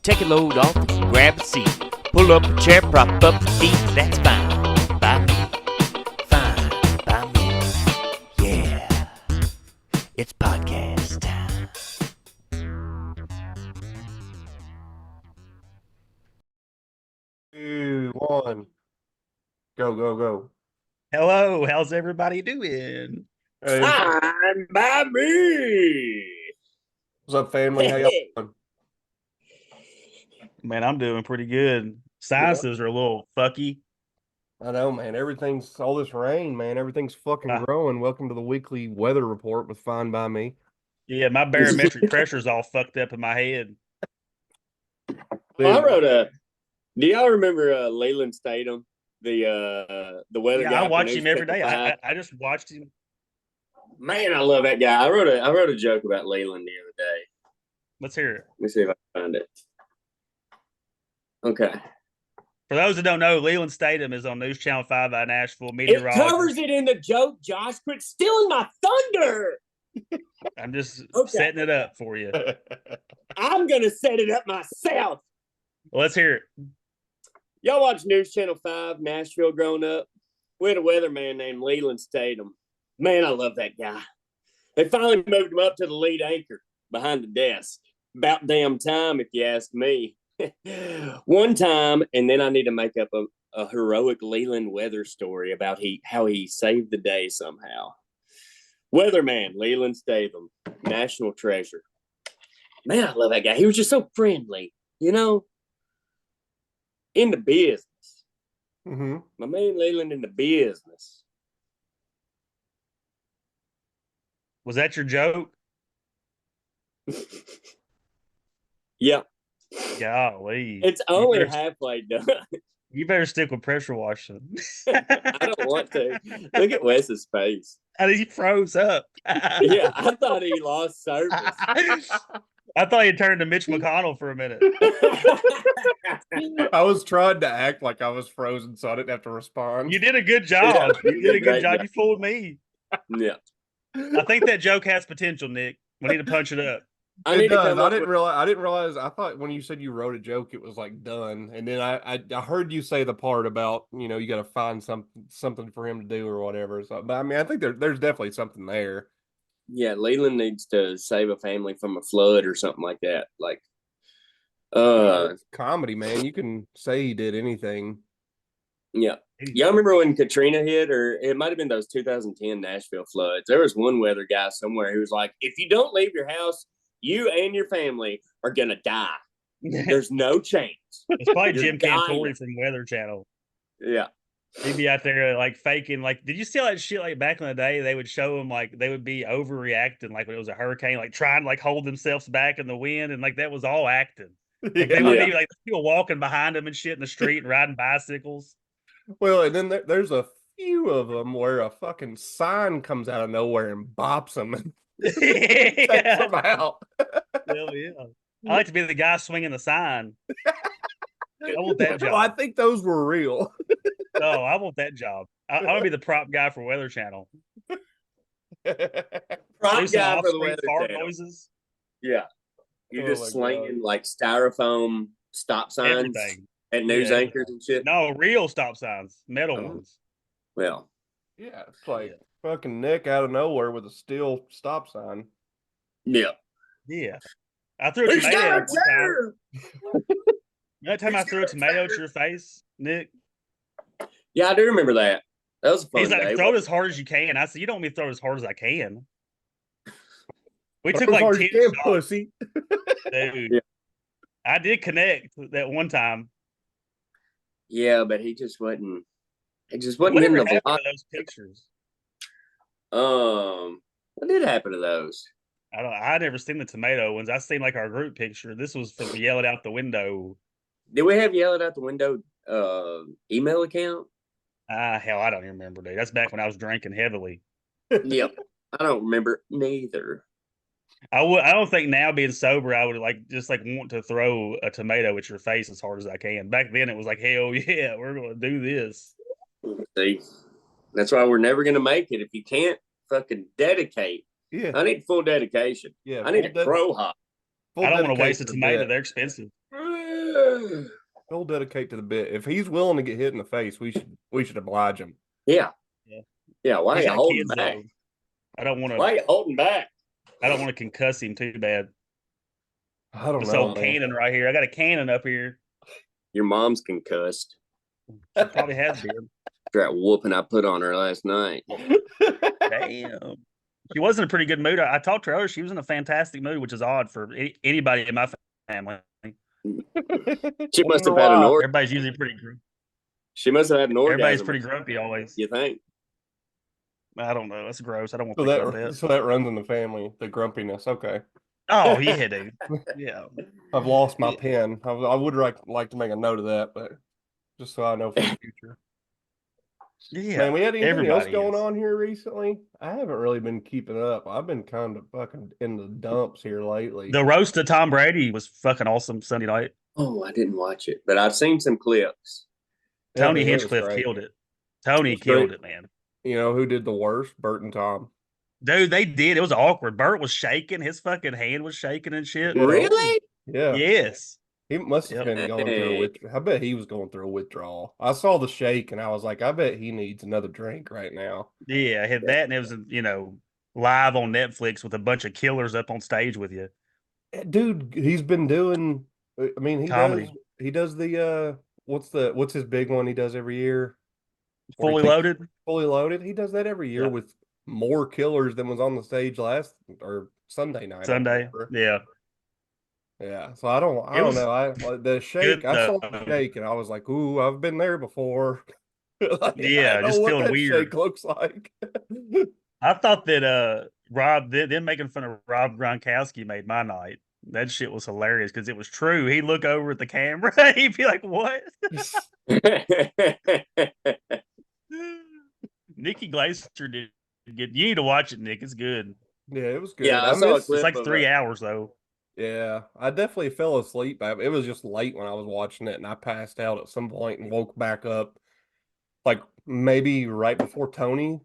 Take a load off, grab a seat. Pull up a chair, prop up your feet. That's fine by me. Fine by me. Yeah. It's podcast time. 2, 1. Go, go, go. Hello, how's everybody doing? Hey, Fine by me. what's up, family? How y'all doing? Man, I'm doing pretty good. Sinuses are a little fucky. I know, man. Everything's all this rain, man. Everything's fucking growing. Welcome to the weekly weather report with Fine by Me. Yeah, my barometric pressure's all fucked up in my head. I wrote a. Do y'all remember Leland Statham, the weather guy? I watch him every day. I just watched him. Man, I love that guy. I wrote a joke about Leland the other day. Let's hear it. Let me see if I can find it. Okay. For those that don't know, Leland Statham is on News Channel 5 out of Nashville. It Meteorologist. covers it in the joke, Josh. Quit stealing my thunder. I'm just Okay. setting it up for you. I'm gonna set it up myself. Let's hear it. Y'all watch News Channel 5, Nashville growing up? We had a weatherman named Leland Statham. Man, I love that guy. They finally moved him up to the lead anchor behind the desk. About damn time, if you ask me. One time, and then I need to make up a heroic Leland weather story about how he saved the day somehow. Weatherman, Leland Statham, national treasure. Man, I love that guy. He was just so friendly, you know? In the business. Mm-hmm. My man Leland in the business. Was that your joke? Yep. Golly. It's only halfway done. You better stick with pressure washing. I don't want to. Look at Wes's face. And he froze up. Yeah, I thought he lost service. I thought he turned to Mitch McConnell for a minute. I was trying to act like I was frozen so I didn't have to respond. You did a good job. Yeah, You did a good great job. job. You fooled me. Yeah. I think that joke has potential, Nick. We need to punch it up. It does. I didn't realize. I thought when you said you wrote a joke, it was like done. And then I heard you say the part about, you got to find something for him to do or whatever. So, but I mean, I think there's definitely something there. Yeah, Leland needs to save a family from a flood or something like that. Like, It's comedy, man. You can say he did anything. yeah. Y'all remember when Katrina hit, or it might have been those 2010 Nashville floods? There was one weather guy somewhere who was like, if you don't leave your house, you and your family are going to die. There's no chance. It's probably You're Jim dying. Cantori from Weather Channel. Yeah. He'd be out there like faking. Like, did you see all that shit? Like back in the day, they would show him like they would be overreacting, like when it was a hurricane, like trying to like hold themselves back in the wind, and like that was all acting. Like, they would be like people walking behind them and shit in the street and riding bicycles. Well, and then there's a few of them where a fucking sign comes out of nowhere and bops them and takes them out. Hell yeah. I like to be the guy swinging the sign. I want that job. Well, I think those were real. No, I want that job. I want to be the prop guy for Weather Channel. Prop Do some guy for the off-screen weather fart channel. noises. Yeah. You're Oh just my slinging like styrofoam stop signs Everything. at news Yeah, anchors and shit. No, real stop signs, metal Oh. ones. Well, Yeah, it's like fucking Nick out of nowhere with a steel stop sign. yeah. Yeah. I threw a tomato at one time. That time I threw a tomato at your face, Nick. Yeah, I do remember that. That was a fun He's like, day. throw it as hard as you can. I said, you don't want me to throw it as hard as I can. We took Throw as like hard 10 as you can, shots, pussy. dude. Yeah. I did connect that one time. Yeah, but he just wasn't in the Whatever happened vlog. to those pictures? What did happen to those? I never seen the tomato ones. I seen like our group picture. This was from yelling out the window. Did we have yelled out the window email account? Hell, I don't even remember, dude. That's back when I was drinking heavily. Yep. I don't remember neither. I don't think now being sober, I would just want to throw a tomato at your face as hard as I can. Back then, it was like, hell yeah, we're going to do this. See, that's why we're never going to make it if you can't fucking dedicate. Yeah. I need full dedication. Yeah. I need a crow hop. I don't want to waste a tomato. They're expensive. He'll dedicate to the bit. If he's willing to get hit in the face, we should oblige him. Yeah. Yeah. Yeah. Why are He's you got holding kids, back? though. I don't want Why are to. you holding back? I don't want to concuss him too bad. I don't This know, old man. cannon right here. I got a cannon up here. Your mom's concussed. She probably has been. After that whooping I put on her last night. Damn. She was in a pretty good mood. I talked to her earlier. She was in a fantastic mood, which is odd for anybody in my family. She must have had an orgasm. Everybody's usually pretty grumpy. She must have had an orgasm. Everybody's pretty grumpy always. You think? I don't know. That's gross. I don't want So to think about that. so that runs in the family, the grumpiness. Okay. Oh, yeah, dude. Yeah. I've lost my pen. I would like to make a note of that, but just so I know for the future. Yeah. Man, we had anything else everybody going is. on here recently? I haven't really been keeping up. I've been kind of fucking in the dumps here lately. The roast of Tom Brady was fucking awesome Sunday night. Oh, I didn't watch it, but I've seen some clips. Yeah, Tony man, it was Hinchcliffe great. killed it. Tony It's killed great. it, man. You know who did the worst? Bert and Tom. Dude, they did. It was awkward. Bert was shaking. His fucking hand was shaking and shit. Yeah. Really? Yeah. Yes. He must have Yep. been going through I bet he was going through a withdrawal. I saw the shake and I was like, I bet he needs another drink right now. Yeah, I had that, and it was, live on Netflix with a bunch of killers up on stage with you. Dude, he's been doing I mean, Comedy. he does the what's his big one he does every year? Where he Fully takes- loaded. Fully Loaded. He does that every year Yeah. with more killers than was on the stage last or Sunday night. Sunday. Yeah. Yeah. So I don't was know. The shake, good, I saw the though. shake and I was like, ooh, I've been there before. Like, Yeah, I know just what feeling that weird. shake looks like. I thought that Rob, them making fun of Rob Gronkowski made my night. That shit was hilarious because it was true. He'd look over at the camera. He'd be like, what? Nikki Glaser did get. You need to watch it, Nick. It's good. Yeah, it was good. Yeah, I saw a missed- clip. It's like of 3 it. hours though. Yeah, I definitely fell asleep. It was just late when I was watching it, and I passed out at some point and woke back up, like maybe right before Tony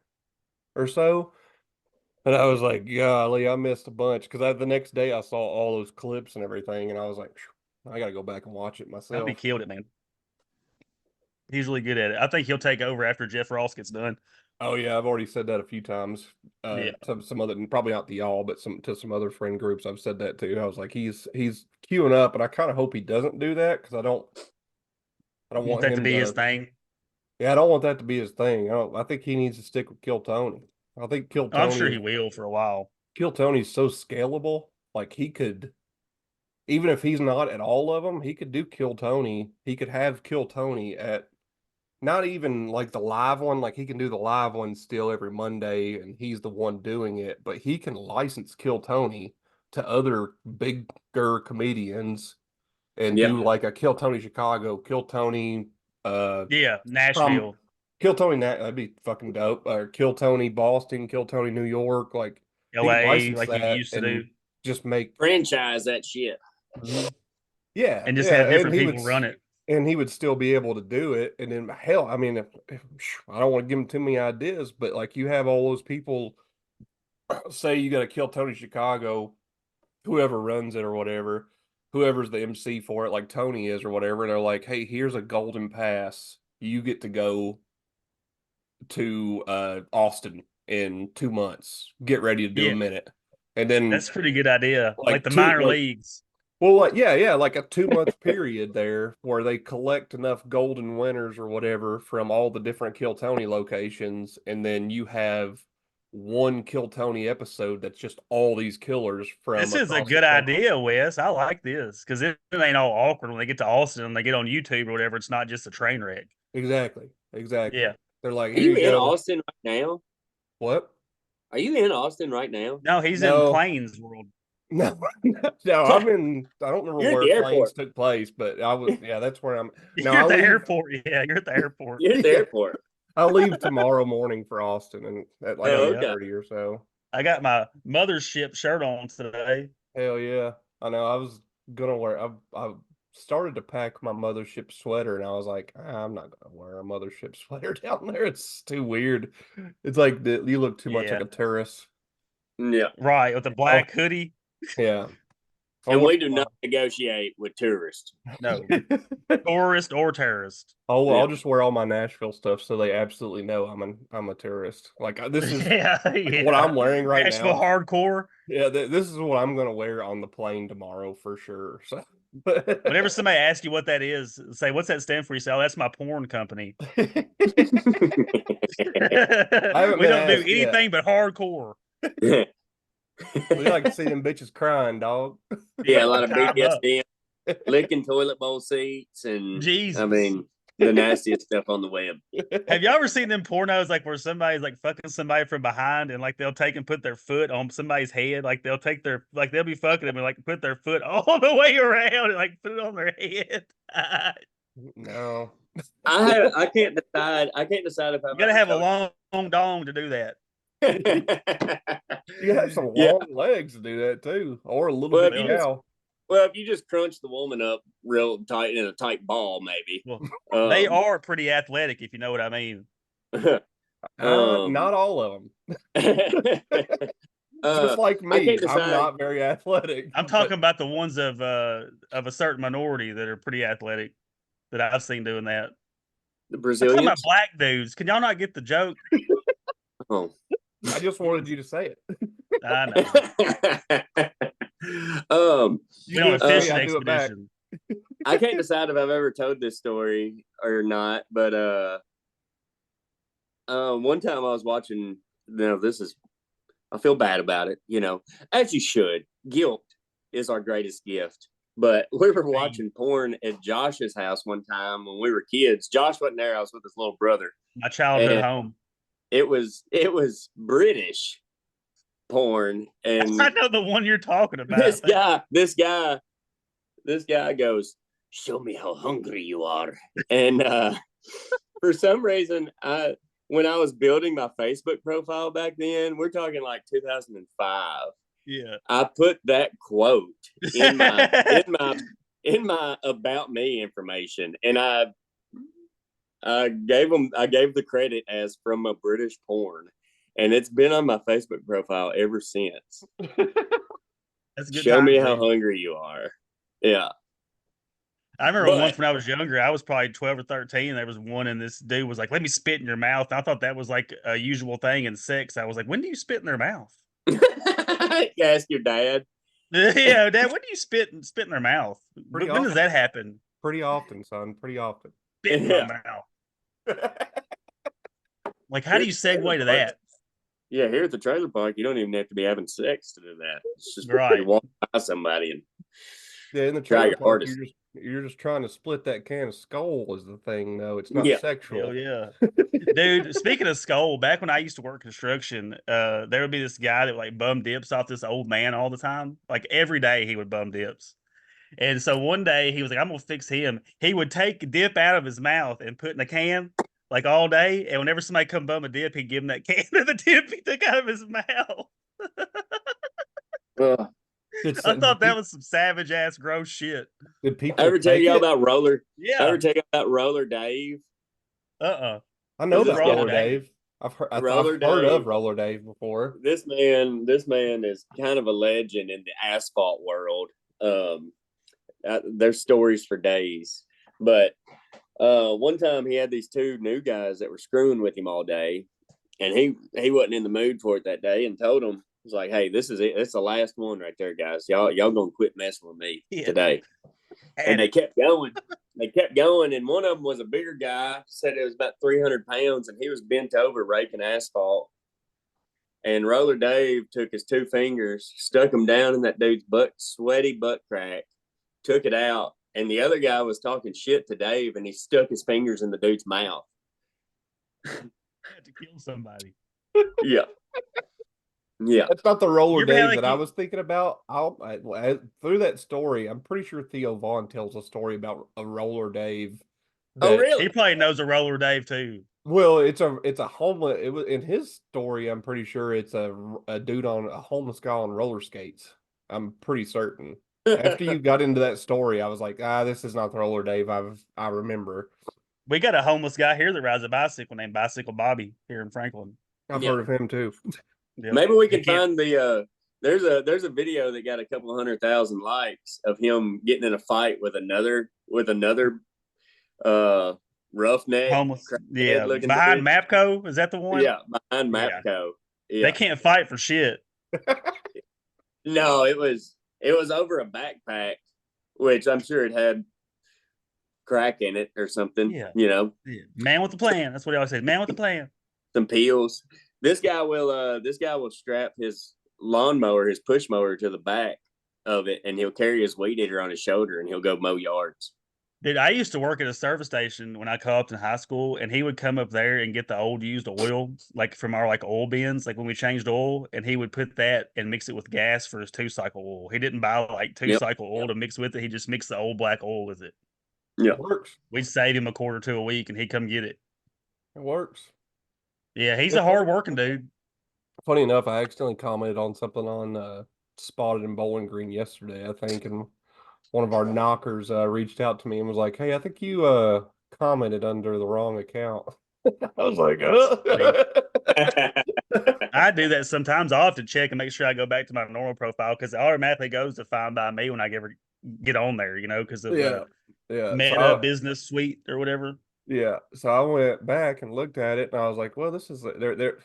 or so. And I was like, golly, I missed a bunch because the next day I saw all those clips and everything, and I was like, "Phew, I got to go back and watch it myself. He killed it, man. He's really good at it. I think he'll take over after Jeff Ross gets done. Oh yeah, I've already said that a few times. Yeah. To some other, probably not to y'all, but to some other friend groups, I've said that too. I was like, he's queuing up, and I kind of hope he doesn't do that because I don't Want want that him to be his thing. Yeah, I don't want that to be his thing. I think he needs to stick with Kill Tony. I think Kill Tony. I'm sure he will for a while. Kill Tony's so scalable. Like he could, even if he's not at all of them, he could do Kill Tony. He could have Kill Tony at not even like the live one. Like he can do the live one still every Monday, and he's the one doing it. But he can license Kill Tony to other bigger comedians and do like a Kill Tony Chicago, Kill Tony. Yeah, Nashville. Kill Tony, that'd be fucking dope. Or Kill Tony Boston, Kill Tony New York, like he could LA, license like that he used to and do. just make Franchise that shit. yeah, And just yeah, have different and he people would, run it. and he would still be able to do it. And then hell, I mean, if I don't want to give him too many ideas, but like you have all those people. Say you got to Kill Tony Chicago, whoever runs it or whatever, whoever's the MC for it, like Tony is or whatever, and they're like, hey, here's a golden pass. You get to go to Austin in 2 months. Get ready to do a minute. And then That's a pretty good idea. Like the two- minor like- leagues. well, like, yeah, like a 2 month period there where they collect enough golden winners or whatever from all the different Kill Tony locations, and then you have one Kill Tony episode that's just all these killers from. This is a across the good country. idea, Wes. I like this because it ain't all awkward when they get to Austin and they get on YouTube or whatever. It's not just a train wreck. Exactly. Yeah. They're like, Are here you you in go. Austin right now? What? Are you in Austin right now? No, he's No. in Plains World. No, no, I'm in. I don't remember You're at the where planes airport. took place, but I was. Yeah, that's where I'm. No, You're I at the leave, airport. Yeah, you're at the airport. You're at the Yeah. airport. I leave tomorrow morning for Austin, and at like Oh, 8:30 or so. I got my mothership shirt on today. Hell yeah! I know. I was gonna wear. I started to pack my mothership sweater, and I was like, I'm not gonna wear a mothership sweater down there. It's too weird. It's like you look too much Yeah. like a tourist. Yeah. Right, with the black hoodie. Yeah. And we do not negotiate with tourists. No, tourist or terrorist. Oh, Yeah. I'll just wear all my Nashville stuff so they absolutely know I'm a tourist. Like this is what I'm wearing right Nashville now. hardcore. Yeah, this is what I'm gonna wear on the plane tomorrow for sure. So Whenever somebody asks you what that is, say, "What's that stand for?" You say, "Oh, that's my porn company." We don't do anything but hardcore. We like to see them bitches crying, dog. Yeah, a lot of Tie 'em up. BDSM, licking toilet bowl seats, and Jesus. I mean the nastiest stuff on the web. Have y'all ever seen them pornos like where somebody's like fucking somebody from behind and like they'll take and put their foot on somebody's head? Like they'll take their they'll be fucking them and like put their foot all the way around and like put it on their head. No. I can't decide. I can't decide if I'm. You gotta have a long dong to do that. You have some long legs to do that too, or a little Well, bit if you just- now. Well, if you just crunch the woman up real tight in a tight ball, maybe. Well, they are pretty athletic, if you know what I mean. Not all of them. Just like me, I'm not very athletic. I'm talking about the ones of a certain minority that are pretty athletic that I've seen doing that. The I'm talking Brazilians. about black dudes. Can y'all not get the joke? Oh. I just wanted you to say it. I know. You on a fishing I do it back. expedition. I can't decide if I've ever told this story or not, but one time I was watching. I feel bad about it, as you should. Guilt is our greatest gift. But we were watching porn at Josh's house one time when we were kids. Josh wasn't there; I was with his little brother. My childhood home. It was British porn, and I know the one you're talking about. this guy goes, "Show me how hungry you are." And for some reason, when I was building my Facebook profile back then, we're talking like 2005. Yeah, I put that quote in my about me information, and I gave the credit as from a British porn, and it's been on my Facebook profile ever since. that's a good. Show me how hungry you are. Yeah. I remember once when I was younger, I was probably 12 or 13. There was one, and this dude was like, "Let me spit in your mouth." And I thought that was like a usual thing in sex. I was like, "When do you spit in their mouth?" You ask your dad. Yeah, Dad, when do you spit in their mouth? When does that happen? Pretty often, son. Pretty often. Spit in my mouth. Like, how do you segue to that? Yeah, here at the trailer park, you don't even have to be having sex to do that. It's just right. You walk by somebody and in the trailer park, you're just trying to split that can of skull is the thing, though. It's not sexual. Hell yeah. Dude, speaking of skull, back when I used to work construction, there would be this guy that like bum dips off this old man all the time. Like every day he would bum dips. And so one day he was like, "I'm gonna fix him." He would take a dip out of his mouth and put in a can like all day. And whenever somebody come bum a dip, he'd give him that can of the dip he took out of his mouth. I thought that was some savage ass gross shit. Did people ever tell you about Roller? Yeah. Ever tell you about Roller Dave? I know about Roller Dave. I've heard of Roller Dave before. This man is kind of a legend in the asphalt world. There's stories for days. But one time he had these two new guys that were screwing with him all day, and he wasn't in the mood for it that day, and told them, was like, "Hey, this is it. It's the last one right there, guys. Y'all gonna quit messing with me today." And they kept going. And one of them was a bigger guy, said it was about 300 pounds, and he was bent over raking asphalt. And Roller Dave took his two fingers, stuck them down in that dude's sweaty butt crack, took it out, and the other guy was talking shit to Dave, and he stuck his fingers in the dude's mouth. Had to kill somebody. Yeah. Yeah, that's not the Roller Dave that I was thinking about. Through that story, I'm pretty sure Theo Vaughn tells a story about a Roller Dave. Oh, really? He probably knows a Roller Dave too. Well, it's a homeless. It was in his story. I'm pretty sure it's a dude on a homeless guy on roller skates. I'm pretty certain. After you got into that story, I was like, this is not the Roller Dave I remember. We got a homeless guy here that rides a bicycle named Bicycle Bobby here in Franklin. I've heard of him too. Yep. Maybe we can find the There's a video that got a couple 100,000 likes of him getting in a fight with another roughneck Homeless. Yeah. looking Behind dude. Mapco. Is that the one? Yeah, behind Yeah. Mapco. Yeah. They can't fight for shit. No, it was over a backpack, which I'm sure it had crack in it or something. Yeah. Yeah. Man with the plan. That's what he always says. Man with the plan. Some peels. This guy will strap his lawnmower, his push mower, to the back of it, and he'll carry his weed eater on his shoulder, and he'll go mow yards. Dude, I used to work at a service station when I co-oped in high school, and he would come up there and get the old used oil, like from our oil bins, like when we changed oil, and he would put that and mix it with gas for his 2-cycle oil. He didn't buy 2-cycle oil to mix with it. He just mixed the old black oil with it. Yeah, It works. We'd save him $250 a week, and he'd come get it. It works. Yeah, he's a hard working dude. Funny enough, I accidentally commented on something on Spotted in Bowling Green yesterday, I think, and one of our knockers reached out to me and was like, "Hey, I think you commented under the wrong account." I was like, I do that sometimes. I'll have to check and make sure I go back to my normal profile because it automatically goes to Find by Me when I ever get on there, because of yeah. Meta Business Suite or whatever. Yeah, so I went back and looked at it, and I was like, "Well, this is they're."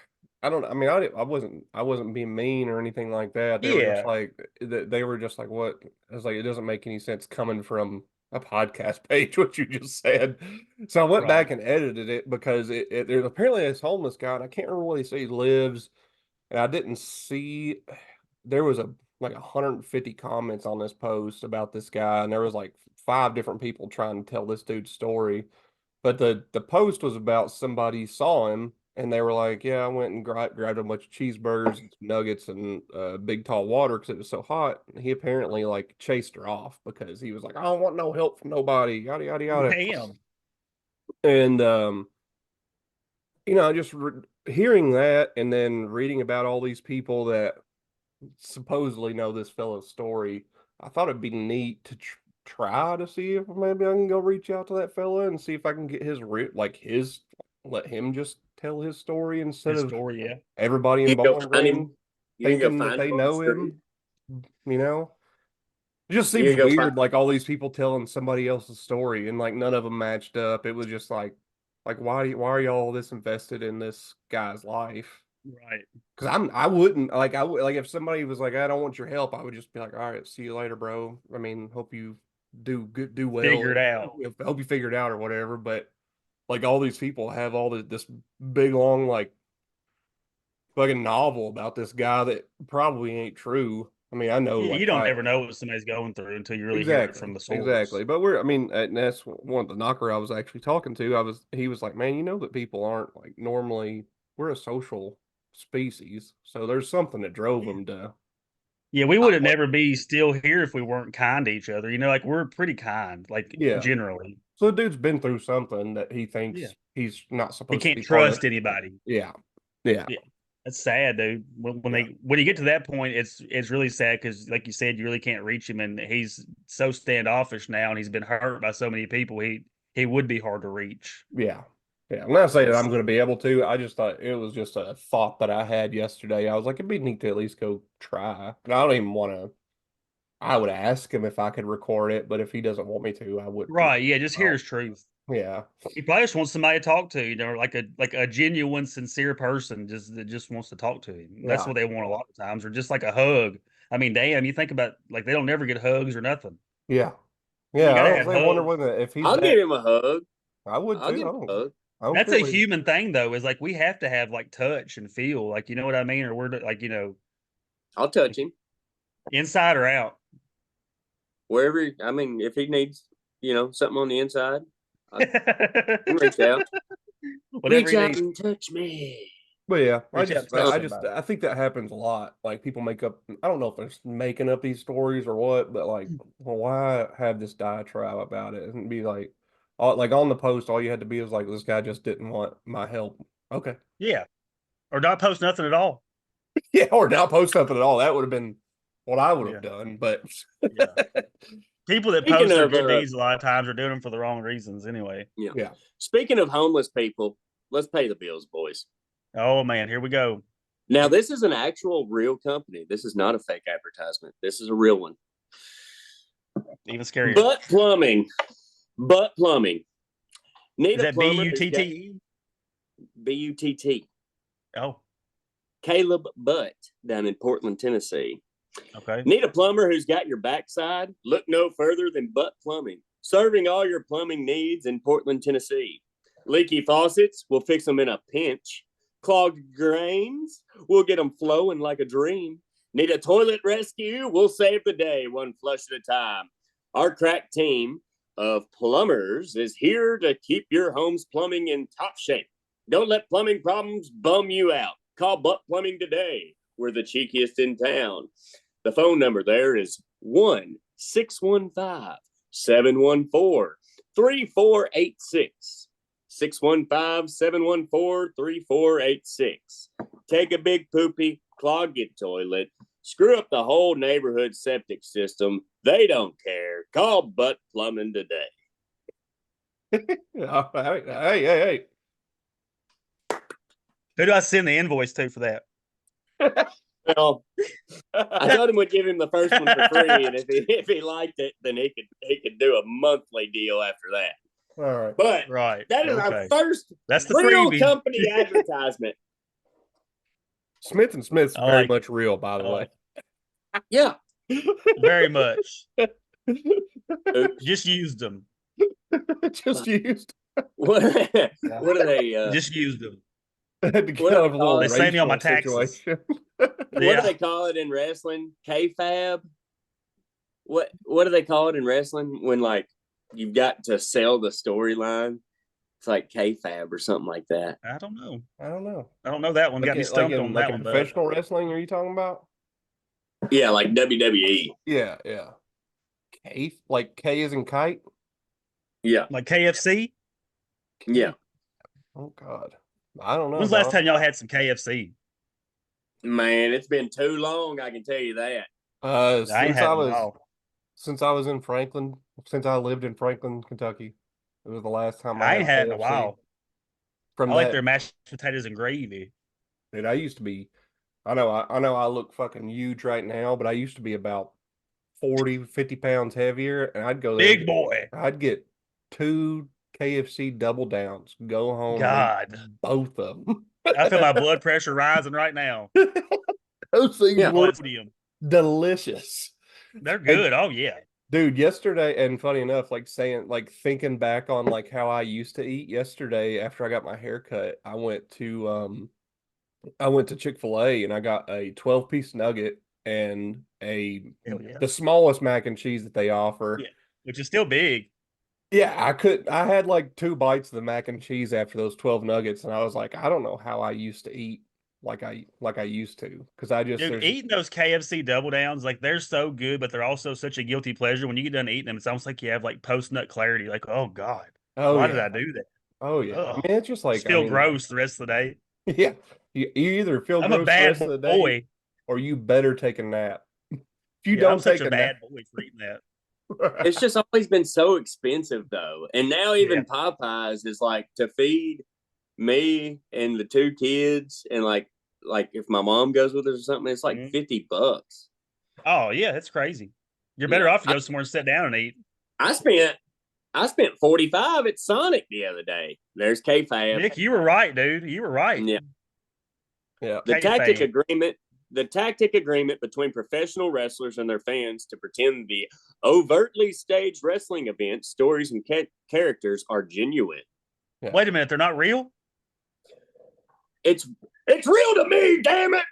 I don't. I mean, I wasn't being mean or anything like that. They were just like they were just like, "What?" I was like, "It doesn't make any sense coming from a podcast page what you just said." So I went back and edited it because there's apparently this homeless guy, and I can't remember where they say he lives, and I didn't see. There was 150 comments on this post about this guy, and there was 5 different people trying to tell this dude's story. But the post was about somebody saw him and they were like, "Yeah, I went and grabbed a bunch of cheeseburgers and some nuggets and big tall water because it was so hot." And he apparently chased her off because he was like, "I don't want no help from nobody." Yada yada yada. Damn. And just hearing that and then reading about all these people that supposedly know this fellow's story, I thought it'd be neat to try to see if maybe I can go reach out to that fella and see if I can get let him just tell his story instead of everybody in Bowling Green thinking that they know him. It just seems weird, all these people telling somebody else's story and none of them matched up. It was just why are y'all this invested in this guy's life? Right. Because I wouldn't if somebody was like, "I don't want your help," I would just be like, "All right, see you later, bro. I mean, hope you do well. Figure it out. I hope you figure it out or whatever." But all these people have all this big long fucking novel about this guy that probably ain't true. I mean, I know you don't ever know what somebody's going through until you really hear it from the source. Exactly. But and that's one of the knocker I was actually talking to. He was like, "Man, you know that people aren't normally, we're a social species, so there's something that drove them to." Yeah, we would never be still here if we weren't kind to each other. We're pretty kind, generally. So the dude's been through something that he thinks he's not supposed to. He can't trust anybody. Yeah. That's sad, dude. When you get to that point, it's really sad because, like you said, you really can't reach him, and he's so standoffish now, and he's been hurt by so many people. He would be hard to reach. Yeah. Yeah, I'm not saying that I'm going to be able to. I just thought it was just a thought that I had yesterday. I was like, it'd be neat to at least go try. And I don't even want to. I would ask him if I could record it, but if he doesn't want me to, I wouldn't. Right? Yeah, just hear his truth. Yeah, he probably just wants somebody to talk to. Like a genuine, sincere person that just wants to talk to him. That's what they want a lot of times, or just like a hug. I mean, damn, you think about they don't never get hugs or nothing. Yeah. I wonder if he's. I'll give him a hug. I would too. I'll give him a hug. That's a human thing, though. Is we have to have touch and feel, you know what I mean, or we're I'll touch him, inside or out, wherever. I mean, if he needs, something on the inside, I can reach out. Reach out and touch me. But yeah, I think that happens a lot. People make up. I don't know if they're making up these stories or what, but well, why have this diatribe about it and be on the post, all you had to be was this guy just didn't want my help. Okay. Yeah. Or not post nothing at all. Yeah, or not post something at all. That would have been what I would have done. But people that post their good deeds a lot of times are doing them for the wrong reasons anyway. Yeah. Speaking of homeless people, let's pay the bills, boys. Oh man, here we go. Now, this is an actual real company. This is not a fake advertisement. This is a real one. Even scarier. Butt plumbing. Butt plumbing. Need Is a that plumber. B-U-T-T? B-U-T-T. Oh, Caleb Butt down in Portland, Tennessee. okay. Need a plumber who's got your backside? Look no further than Butt Plumbing. Serving all your plumbing needs in Portland, Tennessee. Leaky faucets, we'll fix them in a pinch. Clogged drains, we'll get them flowing like a dream. Need a toilet rescue? We'll save the day one flush at a time. Our crack team of plumbers is here to keep your home's plumbing in top shape. Don't let plumbing problems bum you out. Call Butt Plumbing today. We're the cheekiest in town. The phone number there is 1-615-714-3486. 615-714-3486. Take a big poopy, clog your toilet, screw up the whole neighborhood septic system. They don't care. Call Butt Plumbing today. Hey. Who do I send the invoice to for that? Well, I told him we'd give him the first one for free, and if he liked it, then he could do a monthly deal after that. All right. But Right. that is our first That's the real freebie. company advertisement. Smith and Smith's I very like much real, by the I way. like Yeah. Very much. Just used them. Just used. What are they? Just used them. Had to get What out do of a they call little it? They saved me on my racial taxes. situation. What do they call it in wrestling? K-fab? What do they call it in wrestling when like you've got to sell the storyline? It's like K-fab or something like that. I don't know. I don't know. I don't know that one. Got me stumped on that in one. Bud. professional wrestling, are you talking about? Yeah, like WWE. Yeah. K, like K is in kite? Yeah. Like KFC? Yeah. Oh, God. I don't know. When's the last dog. time y'all had some KFC? Man, it's been too long, I can tell you that. I ain't Since had I it was all. since I was in Franklin, since I lived in Franklin, Kentucky, it was the last time I ain't had it in a KFC. while. From I like that, their mashed potatoes and gravy. dude, I used to be. I know I look fucking huge right now, but I used to be about 40, 50 pounds heavier, and I'd go there. Big boy. I'd get 2 KFC double downs, go home, and eat God. both of them. I feel my blood pressure rising right now. Those things Yeah. were Podium. delicious. They're good. Oh yeah. Dude, yesterday, and funny enough, thinking back on like how I used to eat yesterday after I got my hair cut, I went to Chick-fil-A and I got a 12-piece nugget and Hell yeah. the smallest mac and cheese that they offer. Yeah. Which is still big. Yeah, I had like 2 bites of the mac and cheese after those 12 nuggets, and I was like, I don't know how I used to eat like I used to, because Dude, eating those KFC double downs, like they're so good, but they're also such a guilty pleasure. When you get done eating them, it's almost like you have like post-nut clarity. Like, oh God, why did I do that? Oh yeah. Ugh. I mean, it's just like Just feel gross the rest of the day. Yeah. You either feel I'm gross a the bad rest of the day, boy. or you better take a nap. If you Yeah, don't I'm such take a a bad nap, boy for eating that. It's just always been so expensive though. And now even Popeyes is like to feed me and the 2 kids, and like if my mom goes with us or something, it's like Mhm. $50. Oh yeah, that's crazy. You're better Yeah. off to go somewhere and sit down and eat. I spent 45 at Sonic the other day. There's K-Fab. Nick, you were right, dude. You were right. Yeah. yeah. The K-Fab. tactic agreement between professional wrestlers and their fans to pretend the overtly staged wrestling events, stories, and characters are genuine. Yeah. Wait a minute, they're not real? It's real to me, damn it.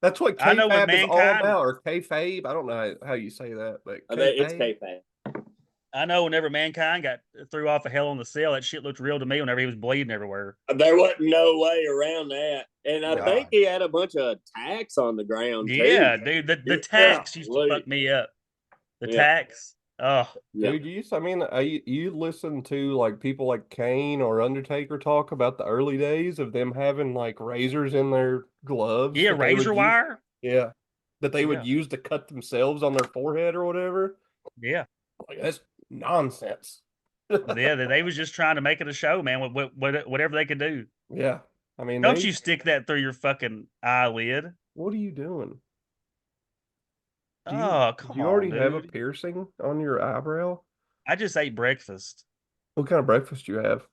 That's what I know what K-Fab is all mankind- about, or K-Fabe. I don't know how you say that, but It's K-Fabe. K-Fab. I know whenever Mankind got threw off a Hell in the Cell, that shit looked real to me whenever he was bleeding everywhere. There wasn't no way around that. And I God. think he had a bunch of tacks on the ground, too. Yeah, dude. The Yeah, tax used to Lee. fuck me up. The Yeah. tax. Oh, Yeah. Dude, you listen to like people like Kane or Undertaker talk about the early days of them having like razors in their gloves. yeah, that they would razor use- wire. Yeah. That they would Yeah. use to cut themselves on their forehead or whatever. Yeah. Like, that's nonsense. But yeah, they was just trying to make it a show, man, with whatever they could do. Yeah. I mean, Don't you stick that through your fucking eyelid? What are you doing? Do you, Oh, do come you on, already have a dude. piercing on your eyebrow? I just ate breakfast. What kind of breakfast do you have?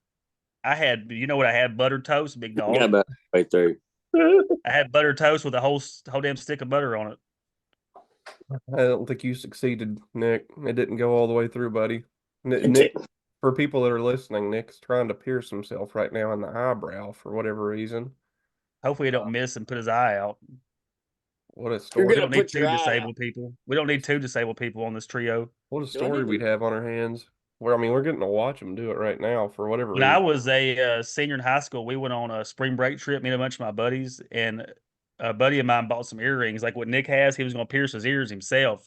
I had, you know what I had? Buttered toast, big Yeah, dog. about right there. I had buttered toast with a whole damn stick of butter on it. I don't think you succeeded, Nick. It didn't go all the way through, buddy. It Nick, did. for people that are listening, Nick's trying to pierce himself right now in the eyebrow for whatever reason. Hopefully, he don't miss and put his eye out. What a You're story! We gonna don't need put your two eye out. disabled people. We don't need two disabled people on this trio. What a Do I story need we'd to- have on our hands. Where I mean, we're getting to watch him do it right now for whatever When I reason. was a senior in high school, we went on a spring break trip, me and a bunch of my buddies, and a buddy of mine bought some earrings, like what Nick has. He was going to pierce his ears himself.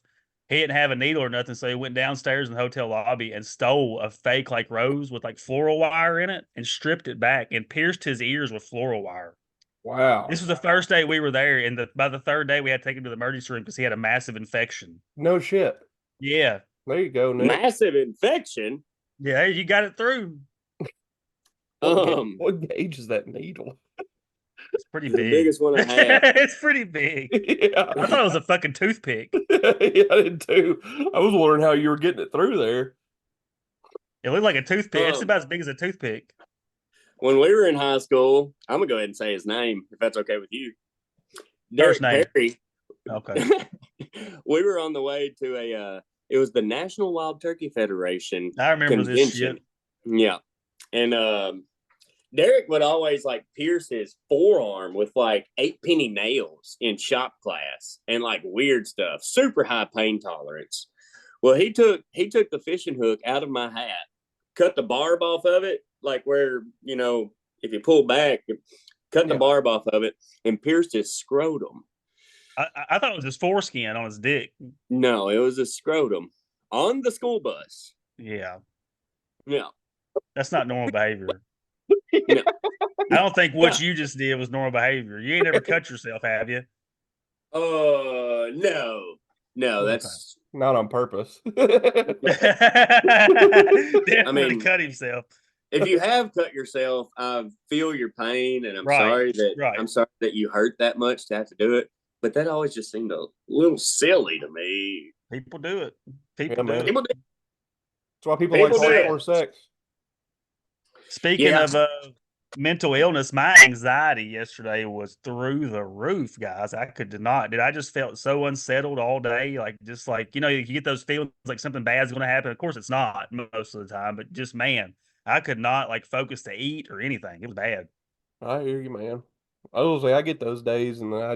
He didn't have a needle or nothing, so he went downstairs in the hotel lobby and stole a fake like rose with like floral wire in it and stripped it back and pierced his ears with floral wire. Wow, This was the first day we were there, and by the third day we had to take him to the emergency room because he had a massive infection. no shit. Yeah, There you go, Nick. Massive infection. yeah, you got it through. What gauge is that needle? It's pretty The big. biggest one I have. It's pretty big. Yeah, I thought it was a fucking toothpick. yeah, I did too. I was wondering how you were getting it through there. It looked like a toothpick. It's Um, about as big as a toothpick. When we were in high school, I'm gonna go ahead and say his name if that's okay with you. Derek First name. Perry. Okay. We were on the way to it was the National Wild Turkey Federation I remember this shit. convention. Yeah. And Derek would always like pierce his forearm with like 8-penny nails in shop class and like weird stuff, super high pain tolerance. Well, he took the fishing hook out of my hat, cut the barb off of it, like where, if you pull back, cut the barb off of it and pierced his scrotum. I thought it was his foreskin on his dick. No, it was a scrotum on the school bus. Yeah. Yeah. That's not normal behavior. No. I don't think what you just did was normal behavior. You ain't never cut yourself, have you? No. No, that's Not on purpose. Definitely cut himself. if you have cut yourself, I feel your pain, and I'm Right, sorry that you hurt that much to have to do it. But that always just seemed a little silly to me. People do it. People Yeah, do man. it. People do. That's why people People like do it. hardcore sex. Speaking Yeah. of mental illness, my anxiety yesterday was through the roof, guys. I could not. I just felt so unsettled all day. Like, just like, you get those feelings like something bad's going to happen. Of course, it's not most of the time, but just, man, I could not like focus to eat or anything. It was bad. I hear you, man. I was say I get those days, and then I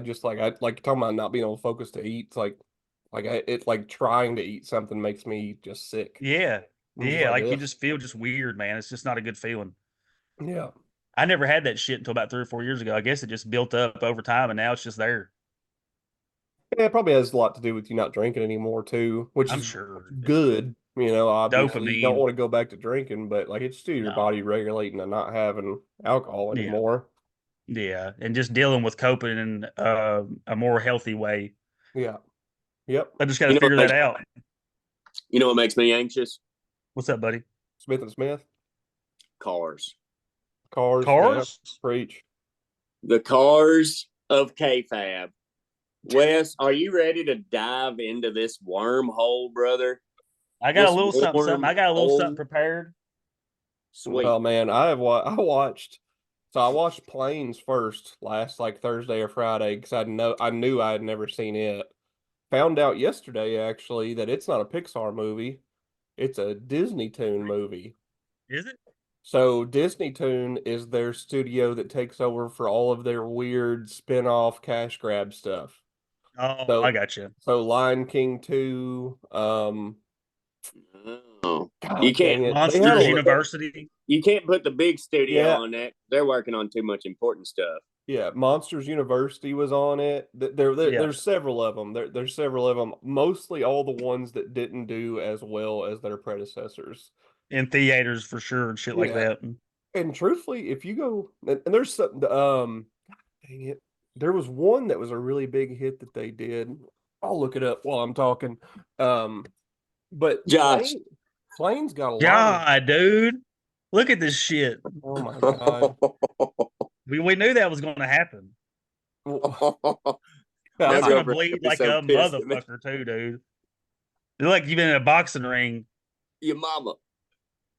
like talking about not being able to focus to eat. It's like trying to eat something makes me just sick. Yeah. I'm just Yeah. Like you "Ugh." just feel just weird, man. It's just not a good feeling. Yeah. I never had that shit until about 3 or 4 years ago. I guess it just built up over time and now it's just there. Yeah, it probably has a lot to do with you not drinking anymore too, which I'm is sure. good. Obviously you don't Dopamine. want to go back to drinking, but like it's still your No. body regulating and not having alcohol Yeah. anymore. Yeah. And just dealing with coping in a more healthy way. Yeah. Yep. I just got to You know figure what that out. You know what makes me anxious? What's up, buddy? Smith and Smith. Cars. Cars. Cars? Yeah, preach. The cars of KFAB. Wes, are you ready to dive into this wormhole, brother? I got a This little something. I got a little something wormhole. prepared. Sweet. Well, man, I watched. So I watched Planes first last like Thursday or Friday because I knew I had never seen it. Found out yesterday actually that it's not a Pixar movie. It's a Disney Toon movie. Is it? So Disney Toon is their studio that takes over for all of their weird spin-off cash grab stuff. Oh, So- I got you. So Lion King 2, Oh. God You can't- dang it. They had Monsters a- University. You can't put the big studio Yeah. on that. They're working on too much important stuff. Yeah, Monsters University was on it. There's several of them. There's several of them. Mostly all the ones that didn't do as well as their predecessors. In theaters for sure and shit like Yeah. that. And truthfully, if you go and there's some God dang it, there was one that was a really big hit that they did. I'll look it up while I'm talking. But Josh. Plane's got a lot. God, dude. Look at this shit. Oh my god. We knew that was going to happen. My That's going to girlfriend bleed would be like so a pissed at me. motherfucker too, dude. It's like you've been in a boxing ring. Your mama.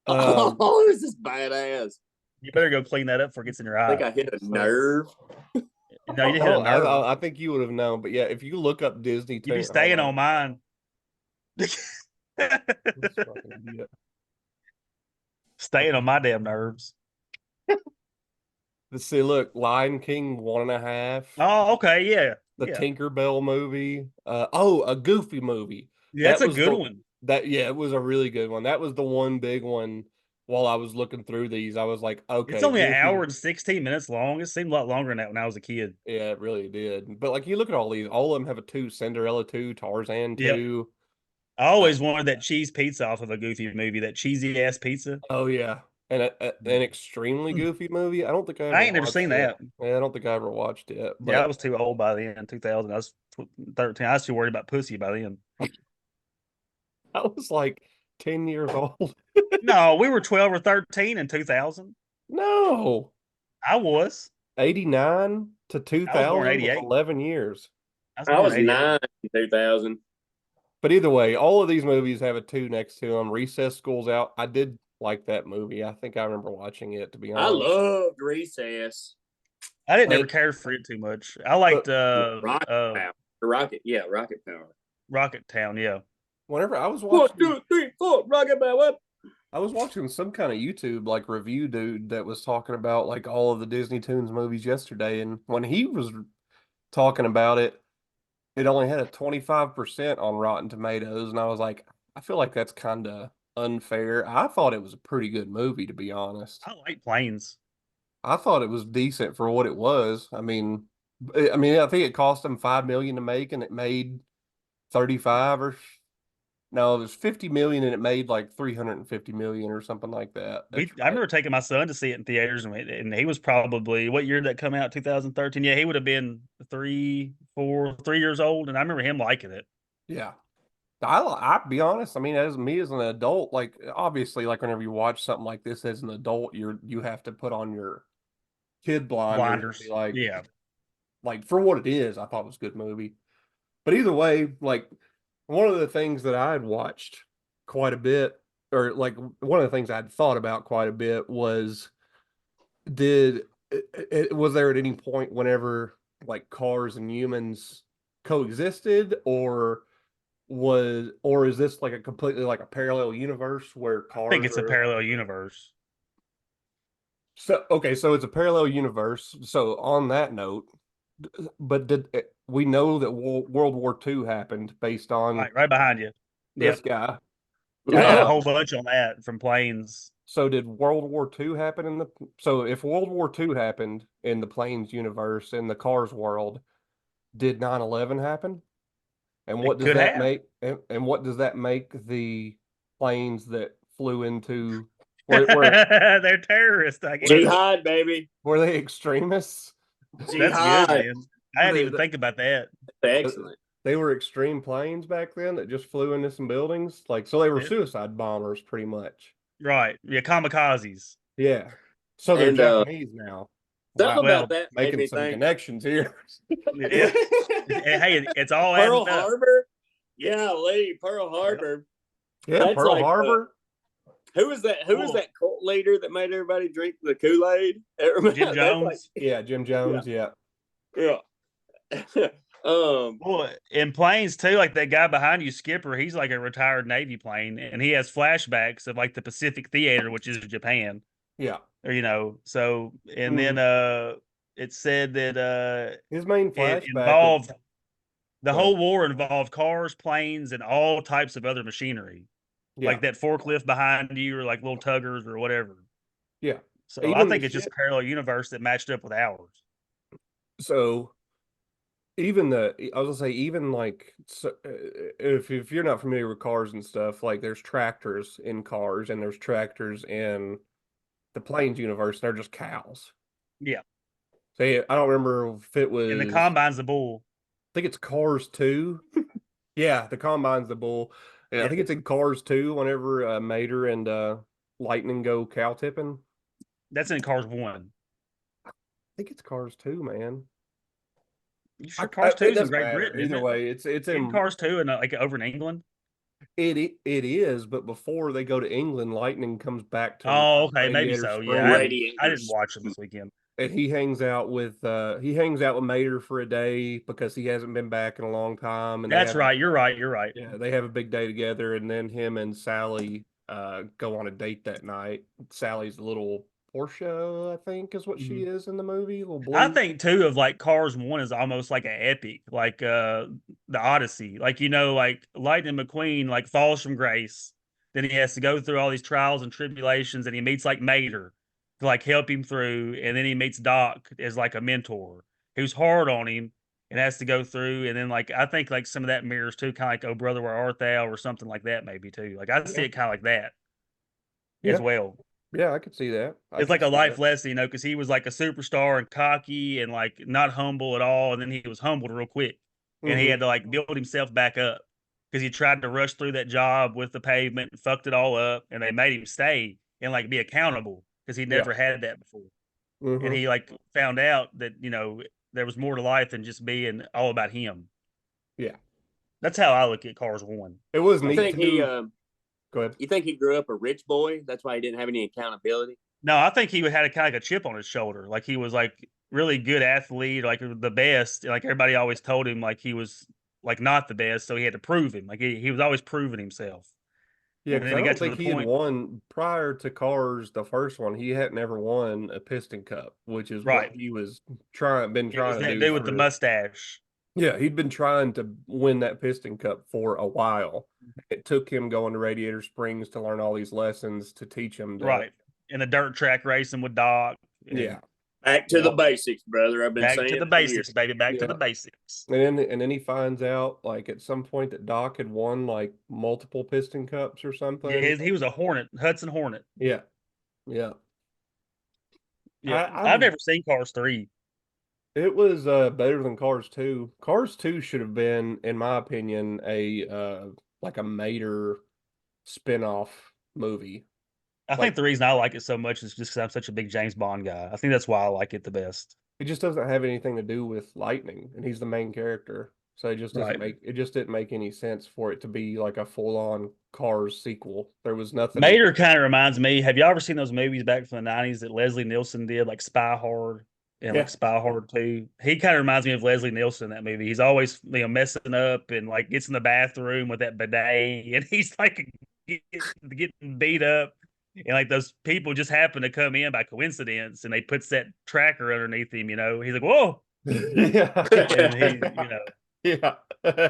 Um, Oh, this is badass. You better go clean that up before it gets in your I eye. think I hit a nerve. No, you didn't hit a nerve. I think you would have known, but yeah, if you look up Disney, You'd be staying on mine. Staying on my damn nerves. Let's see, look, Lion King 1.5. Oh, okay, yeah. The Yeah. Tinkerbell movie. A Goofy movie. Yeah, that's a was good the- one. It was a really good one. That was the one big one. While I was looking through these, I was like, okay, It's only an Goofy- hour and 16 minutes long. It seemed a lot longer than that when I was a kid. Yeah, it really did. But like, you look at all these, all of them have a 2: Cinderella 2, Tarzan 2. I always wanted that cheese pizza off of a Goofy movie, that cheesy ass pizza. Oh yeah, and an extremely Goofy movie. I don't think I ain't never watched seen it. that. Yeah, I don't think I ever watched it. But Yeah, I was too old by then. 2000. I was 13. I was too worried about pussy by then. I was like 10 years old. No, we were 12 or 13 in 2000. No, I was. 89 to 2000 was 88. 11 years. I was born in 88. 9 in 2000. But either way, all of these movies have a 2 next to them. Recess, School's Out. I did like that movie. I think I remember watching it, to be honest. I loved Recess. I didn't ever care for it too much. I liked Rocket Power. Rocket Power. Rocket Town, yeah. Whenever I was 1, watching, 2, 3, 4, Rocket Power. I was watching some kind of YouTube like review dude that was talking about like all of the Disney Toons movies yesterday, and when he was talking about it, it only had a 25% on Rotten Tomatoes, and I was like, I feel like that's kind of unfair. I thought it was a pretty good movie, to be honest. I like planes. I thought it was decent for what it was. I mean, I think it cost them $5 million to make, and it made 35 or no, it was 50 million, and it made like 350 million or something like that. I remember taking my son to see it in theaters, and he was probably, what year did that come out? 2013. Yeah, he would have been 3 years old, and I remember him liking it. Yeah. I be honest. I mean, as an adult, like obviously, like whenever you watch something like this as an adult, you have to put on your kid blinders. And be like, yeah, like for what it is, I thought it was a good movie. But either way, like one of the things that I had watched quite a bit, or like one of the things I'd thought about quite a bit was, was there at any point whenever like cars and humans coexisted, or is this like a completely like a parallel universe where cars I think it's a parallel universe. So it's a parallel universe. So on that note, but we know that World War II happened based on Right behind you. this guy? I had a whole bunch on that from planes. So did World War II happen so if World War II happened in the planes universe, in the cars world, did 9/11 happen? And what does that make? And what does that make the planes that flew into? They're terrorists, I guess. Jihad, baby. Were they extremists? That's good, man. I didn't even think about that. Excellent. They were extreme planes back then that just flew into some buildings. Like, so they were suicide bombers pretty much. Right. Yeah, kamikazes. Yeah. So they're Japanese now. Something about that making some connections here. Yeah. Hey, it's all Pearl Harbor. Yeah, lady, Pearl Harbor. Yeah, that's Pearl Harbor. Who was that? Who was that cult leader that made everybody drink the Kool-Aid? Jim Jones. Jim Jones. Yeah. Boy, in planes too, like that guy behind you, Skipper, he's like a retired Navy plane, and he has flashbacks of like the Pacific Theater, which is Japan. Yeah. Or so and then it said that his main flashback involved the whole war involved cars, planes, and all types of other machinery. Yeah. Like that forklift behind you, or like little tuggers or whatever. Yeah. So I think it's just a parallel universe that matched up with ours. So even like, so, if you're not familiar with cars and stuff, like there's tractors in cars and there's tractors in the planes universe. They're just cows. Yeah. So I don't remember if it was. And the combine's the bull. I think it's Cars 2. Yeah, the combine's the bull. Yeah, I think it's in Cars 2 whenever Mater and Lightning go cow tipping. That's in Cars 1. think it's Cars 2, man. You sure Cars 2 It is in doesn't Great matter. Britain, isn't Either it? way, it's In in Cars 2 and like over in England? it is, but before they go to England, Lightning comes back to Oh, okay, maybe Radiator so. Yeah, I Springs, didn't Radiators. watch them this weekend. and he hangs out with Mater for a day because he hasn't been back in a long time, and That's right. You're right. You're right. yeah, they have a big day together, and then him and Sally go on a date that night. Sally's a little Portia, I think, is what she is in the movie. Little blue. I think too of like Cars 1 is almost like an epic, like the Odyssey. Like like Lightning McQueen like falls from grace. Then he has to go through all these trials and tribulations, and he meets like Mater to like help him through, and then he meets Doc as like a mentor who's hard on him and has to go through. And then like I think like some of that mirrors too, kind of like Oh Brother Where Art Thou or something like that, maybe too. Like I see it kind of like that as Yeah, well. yeah, I could see that. It's like a life lesson, because he was like a superstar and cocky and like not humble at all. And then he was humbled real quick, and he had to like build himself back up because he tried to rush through that job with the pavement and fucked it all up. And they made him stay and like be accountable because he never had that before. And he like found out that, there was more to life than just being all about him. Yeah. That's how I look at Cars 1. It was I neat think he. Go ahead. You think he grew up a rich boy? That's why he didn't have any accountability. No, I think he had a kind of a chip on his shoulder. Like he was like really good athlete, like the best. Like everybody always told him like he was like not the best, so he had to prove him. Like he was always proving himself. Yeah, And because then I it don't got to think the he had point, won prior to Cars, the first one. He hadn't ever won a Piston Cup, which is right? what he was It trying was to that do. dude with the mustache. Yeah, he'd been trying to win that Piston Cup for a while. It took him going to Radiator Springs to learn all these lessons to teach him to. Right. And the dirt track racing with Doc. Yeah. Back to the basics, brother. I've been Back saying to the for basics, years. baby. Back to Yeah. the basics. And then he finds out like at some point that Doc had won like multiple Piston Cups or something. Yeah, he was a Hornet, Hudson Hornet. Yeah. Yeah. Yeah. I've never seen Cars 3. It was better than Cars 2. Cars 2 should have been, in my opinion, a like a Mater spin-off movie. I think the reason I like it so much is just because I'm such a big James Bond guy. I think that's why I like it the best. It just doesn't have anything to do with Lightning, and he's the main character. So it just doesn't it just didn't make any sense for it to be like a full-on Cars sequel. There was nothing. Mater kind of reminds me. Have y'all ever seen those movies back from the '90s that Leslie Nielsen did, like Spy Hard and like Spy Hard 2? He kind of reminds me of Leslie Nielsen in that movie. He's always messing up and like gets in the bathroom with that bidet, and he's like getting beat up. And like those people just happen to come in by coincidence, and they puts that tracker underneath him. He's like, "Whoa!" Yeah, and he, yeah.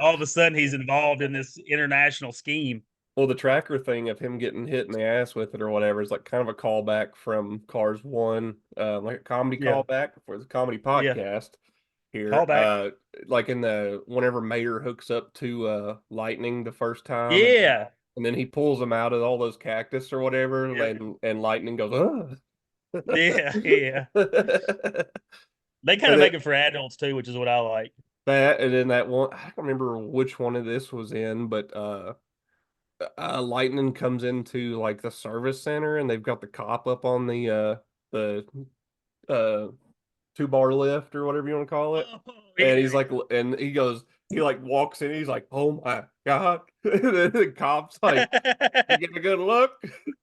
all of a sudden he's involved in this international scheme. Well, the tracker thing of him getting hit in the ass with it or whatever is like kind of a callback from Cars 1, like a comedy callback for the comedy podcast here. Callback. Like in whenever Mater hooks up to Lightning the first time. Yeah. And then he pulls them out of all those cactus or whatever, and Lightning goes, "Ugh." Yeah. They kind of make it for adults too, which is what I like. That, and then that one, I don't remember which one of this was in, but Lightning comes into like the service center, and they've got the cop up on the 2-bar lift or whatever you want to call it. And he's like, and he like walks in, he's like, "Oh my God." And then the cop's like, "You get a good look."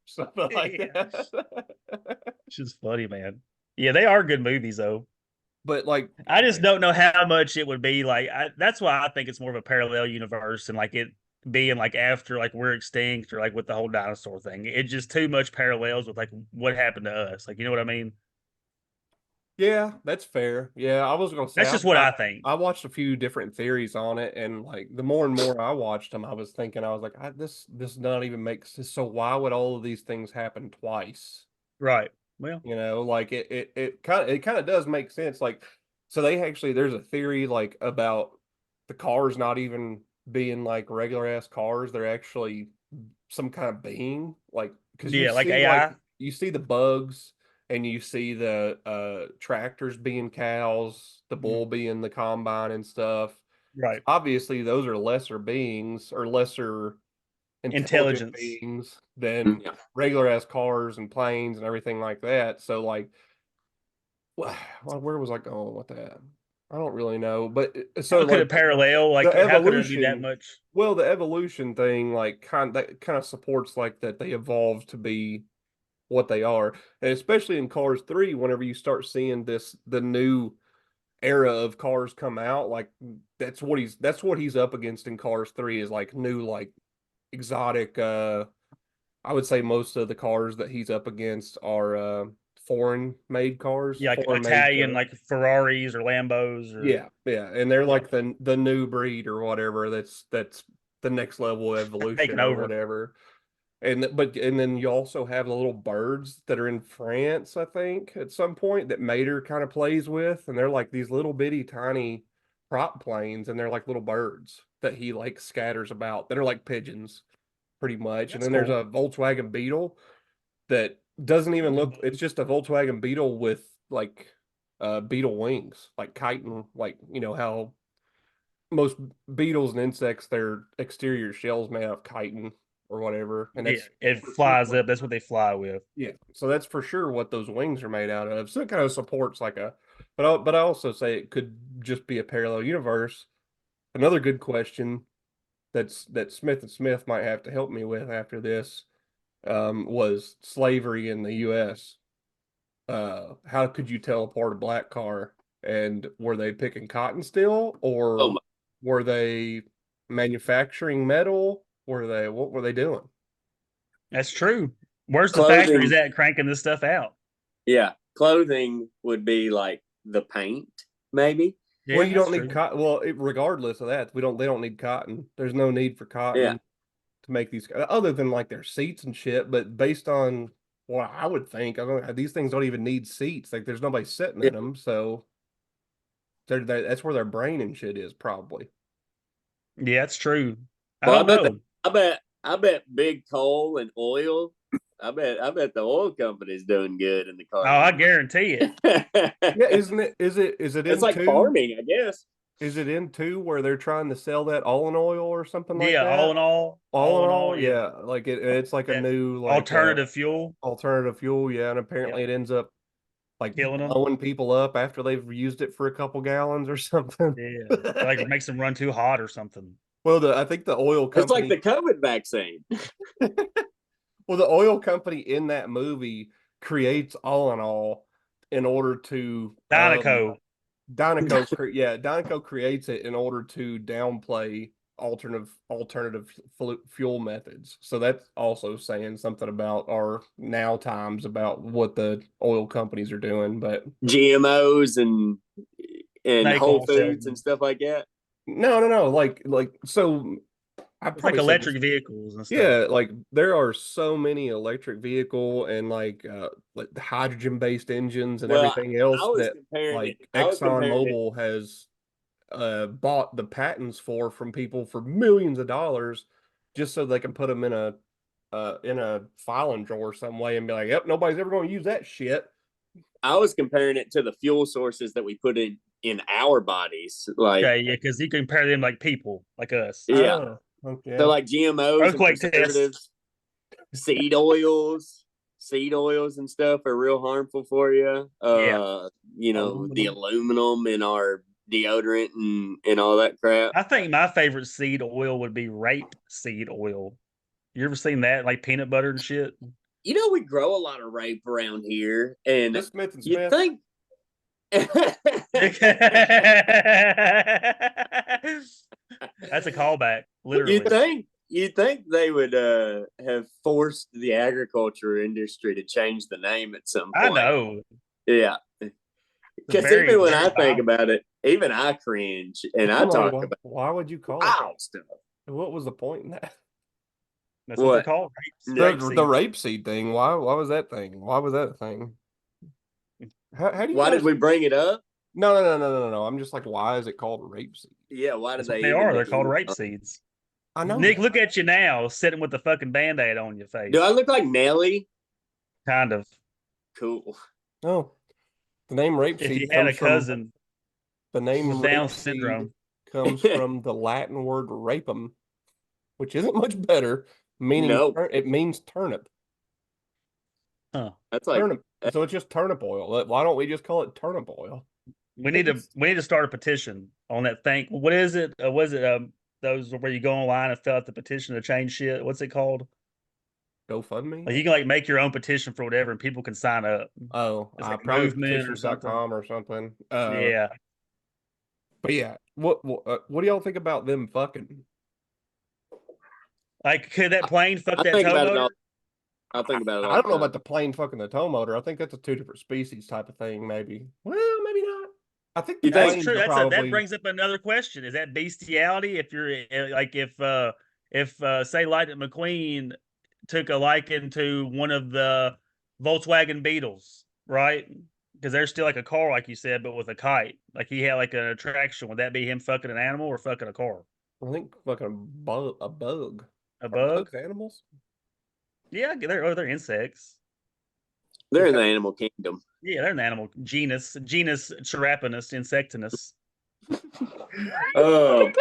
Something like that. Which is funny, man. Yeah, they are good movies though. But like, I just don't know how much it would be like. That's why I think it's more of a parallel universe, and like it being like after like we're extinct or like with the whole dinosaur thing. It just too much parallels with like what happened to us. Like, you know what I mean? yeah, that's fair. Yeah, I was gonna say That's just what I think. I watched a few different theories on it, and like the more and more I watched them, I was thinking, I was like, this not even makes sense. So why would all of these things happen twice? Right. Well, like it kind of does make sense. Like, so there's a theory like about the cars not even being like regular ass cars. They're actually some kind of being, like, because like AI. You see the bugs, and you see the tractors being cows, the bull being the combine and stuff. Right. Obviously, those are lesser beings or lesser intelligent beings than regular ass cars and planes and everything like that. So like, Where was I going with that? I don't really know, but so How could like it parallel? Like, the how could it be that evolution. much? Well, the evolution thing, like that kind of supports like that they evolved to be what they are, and especially in Cars 3, whenever you start seeing the new era of cars come out, like that's what he's up against in Cars 3 is like new like exotic. I would say most of the cars that he's up against are foreign made cars, Yeah, like foreign made. Italian, like Ferraris or Lambos, or Yeah, yeah, and they're yeah, like the new breed or whatever. That's the next level of taking evolution or over. whatever. And then you also have the little birds that are in France, I think, at some point that Mater kind of plays with, and they're like these little bitty tiny prop planes, and they're like little birds that he like scatters about that are like pigeons, pretty much. And That's then there's cool. a Volkswagen Beetle that doesn't even look. It's just a Volkswagen Beetle with like beetle wings, like chitin, like you know how most beetles and insects, their exterior shell's made out of chitin or whatever, and Yeah, that's it for sure flies up. That's what they fly with. yeah. So that's for sure what those wings are made out of. So it kind of supports like a, but I also say it could just be a parallel universe. Another good question that Smith and Smith might have to help me with after this was slavery in the U.S. How could you tell apart a black car? And were they picking cotton still, Oh or my, were they manufacturing metal? What were they doing? That's true. Where's the factories clothing. at cranking this stuff out? Yeah, clothing would be like the paint, maybe. Well, Yeah, you that's don't need true. cotton. Well, regardless of that, they don't need cotton. There's no need for Yeah, cotton to make these, other than like their seats and shit. But based on what I would think, I don't. These things don't even need seats. Like there's nobody sitting yeah. in them, so that's where their brain and shit is probably. Yeah, that's true. I Well, don't know. I bet big coal and oil. I bet the oil company's doing good in the Oh, car I industry. guarantee it. Yeah, isn't it? Is it It's in like two? farming, I guess. Is it in two where they're trying to sell that all in oil or something like Yeah, that? All all in in all, all, yeah. yeah. Like it's like a That new like alternative fuel. alternative fuel, yeah, and Yep, apparently it ends up like killing them. blowing people up after they've used it for a couple gallons or something. Yeah, like it makes them run too hot or something. Well, I think the oil It's like the company, COVID vaccine. well, the oil company in that movie creates all in all in order to Dynaco. Dynaco creates it in order to downplay alternative fuel methods. So that's also saying something about our now times about what the oil companies are doing. But GMOs and Snake Whole oil Foods and salesman. stuff like that. no, like so I It's like probably said this. electric vehicles and stuff. Yeah, like there are so many electric vehicle and like hydrogen based engines and Well, everything else that like I was Exxon comparing it. Mobil has bought the patents for from people for millions of dollars just so they can put them in a filing drawer some way and be like, yep, nobody's ever going to use that shit. I was comparing it to the fuel sources that we put in our bodies. Like, Okay, yeah, because you compare them like people, like us. yeah. Oh, okay. So like GMOs and Earthquake test. preservatives, seed oils, and stuff are real harmful for you. Yeah. You know, the aluminum in our deodorant and all that crap. I think my favorite seed oil would be rape seed oil. You ever seen that, like peanut butter and shit? You know, we grow a lot of rape around here, and This Smith and you Smith. think That's a callback, literally. you think they would have forced the agriculture industry to change the name at some I point. know. Yeah. Because even when I think about it, even I cringe and I talk about why would you call it wild stuff. what was the point in that? That's what they're called. The rape seed thing. Why was that thing? Why was that a thing? How do you Why guys... did we bring it up? No. I'm just like, why is it called rape seed? Yeah, why did They are. They're called rape seeds. I know. Nick, look at you now, sitting with the fucking Band-Aid on your face. Do I look like Nelly? Kind of. Cool. No. The name rape If seed you had a comes cousin from the name with rape Down seed syndrome. comes from the Latin word rapum, which isn't much better, meaning No. it means turnip. Huh. That's like Turnip. So it's just turnip oil. Why don't we just call it turnip oil? We need to start a petition on that thing. What is it? Was it those where you go online and fill out the petition to change shit? What's it called? GoFundMe? Like you can like make your own petition for whatever, and people can sign up. Oh, It's like a probably movement or something. petitions.com or something. Yeah, But yeah, what do y'all think about them fucking? like could that plane fuck I that think tow about it motor? all. I think about it all. I don't know the time. about the plane fucking the tow motor. I think that's a two different species type of thing, maybe. Well, maybe not. I think the You think- That's planes true. are That probably brings up another question. Is that bestiality? If you're like if say Lightning McQueen took a liking to one of the Volkswagen Beetles, right? Because they're still like a car, like you said, but with a kite. Like he had like an attraction. Would that be him fucking an animal or fucking a car? I think fucking a bug. A Are bug? bugs animals? Yeah, they're insects. They're in the animal kingdom. Yeah, they're an animal genus Chirapinus insectinus. Do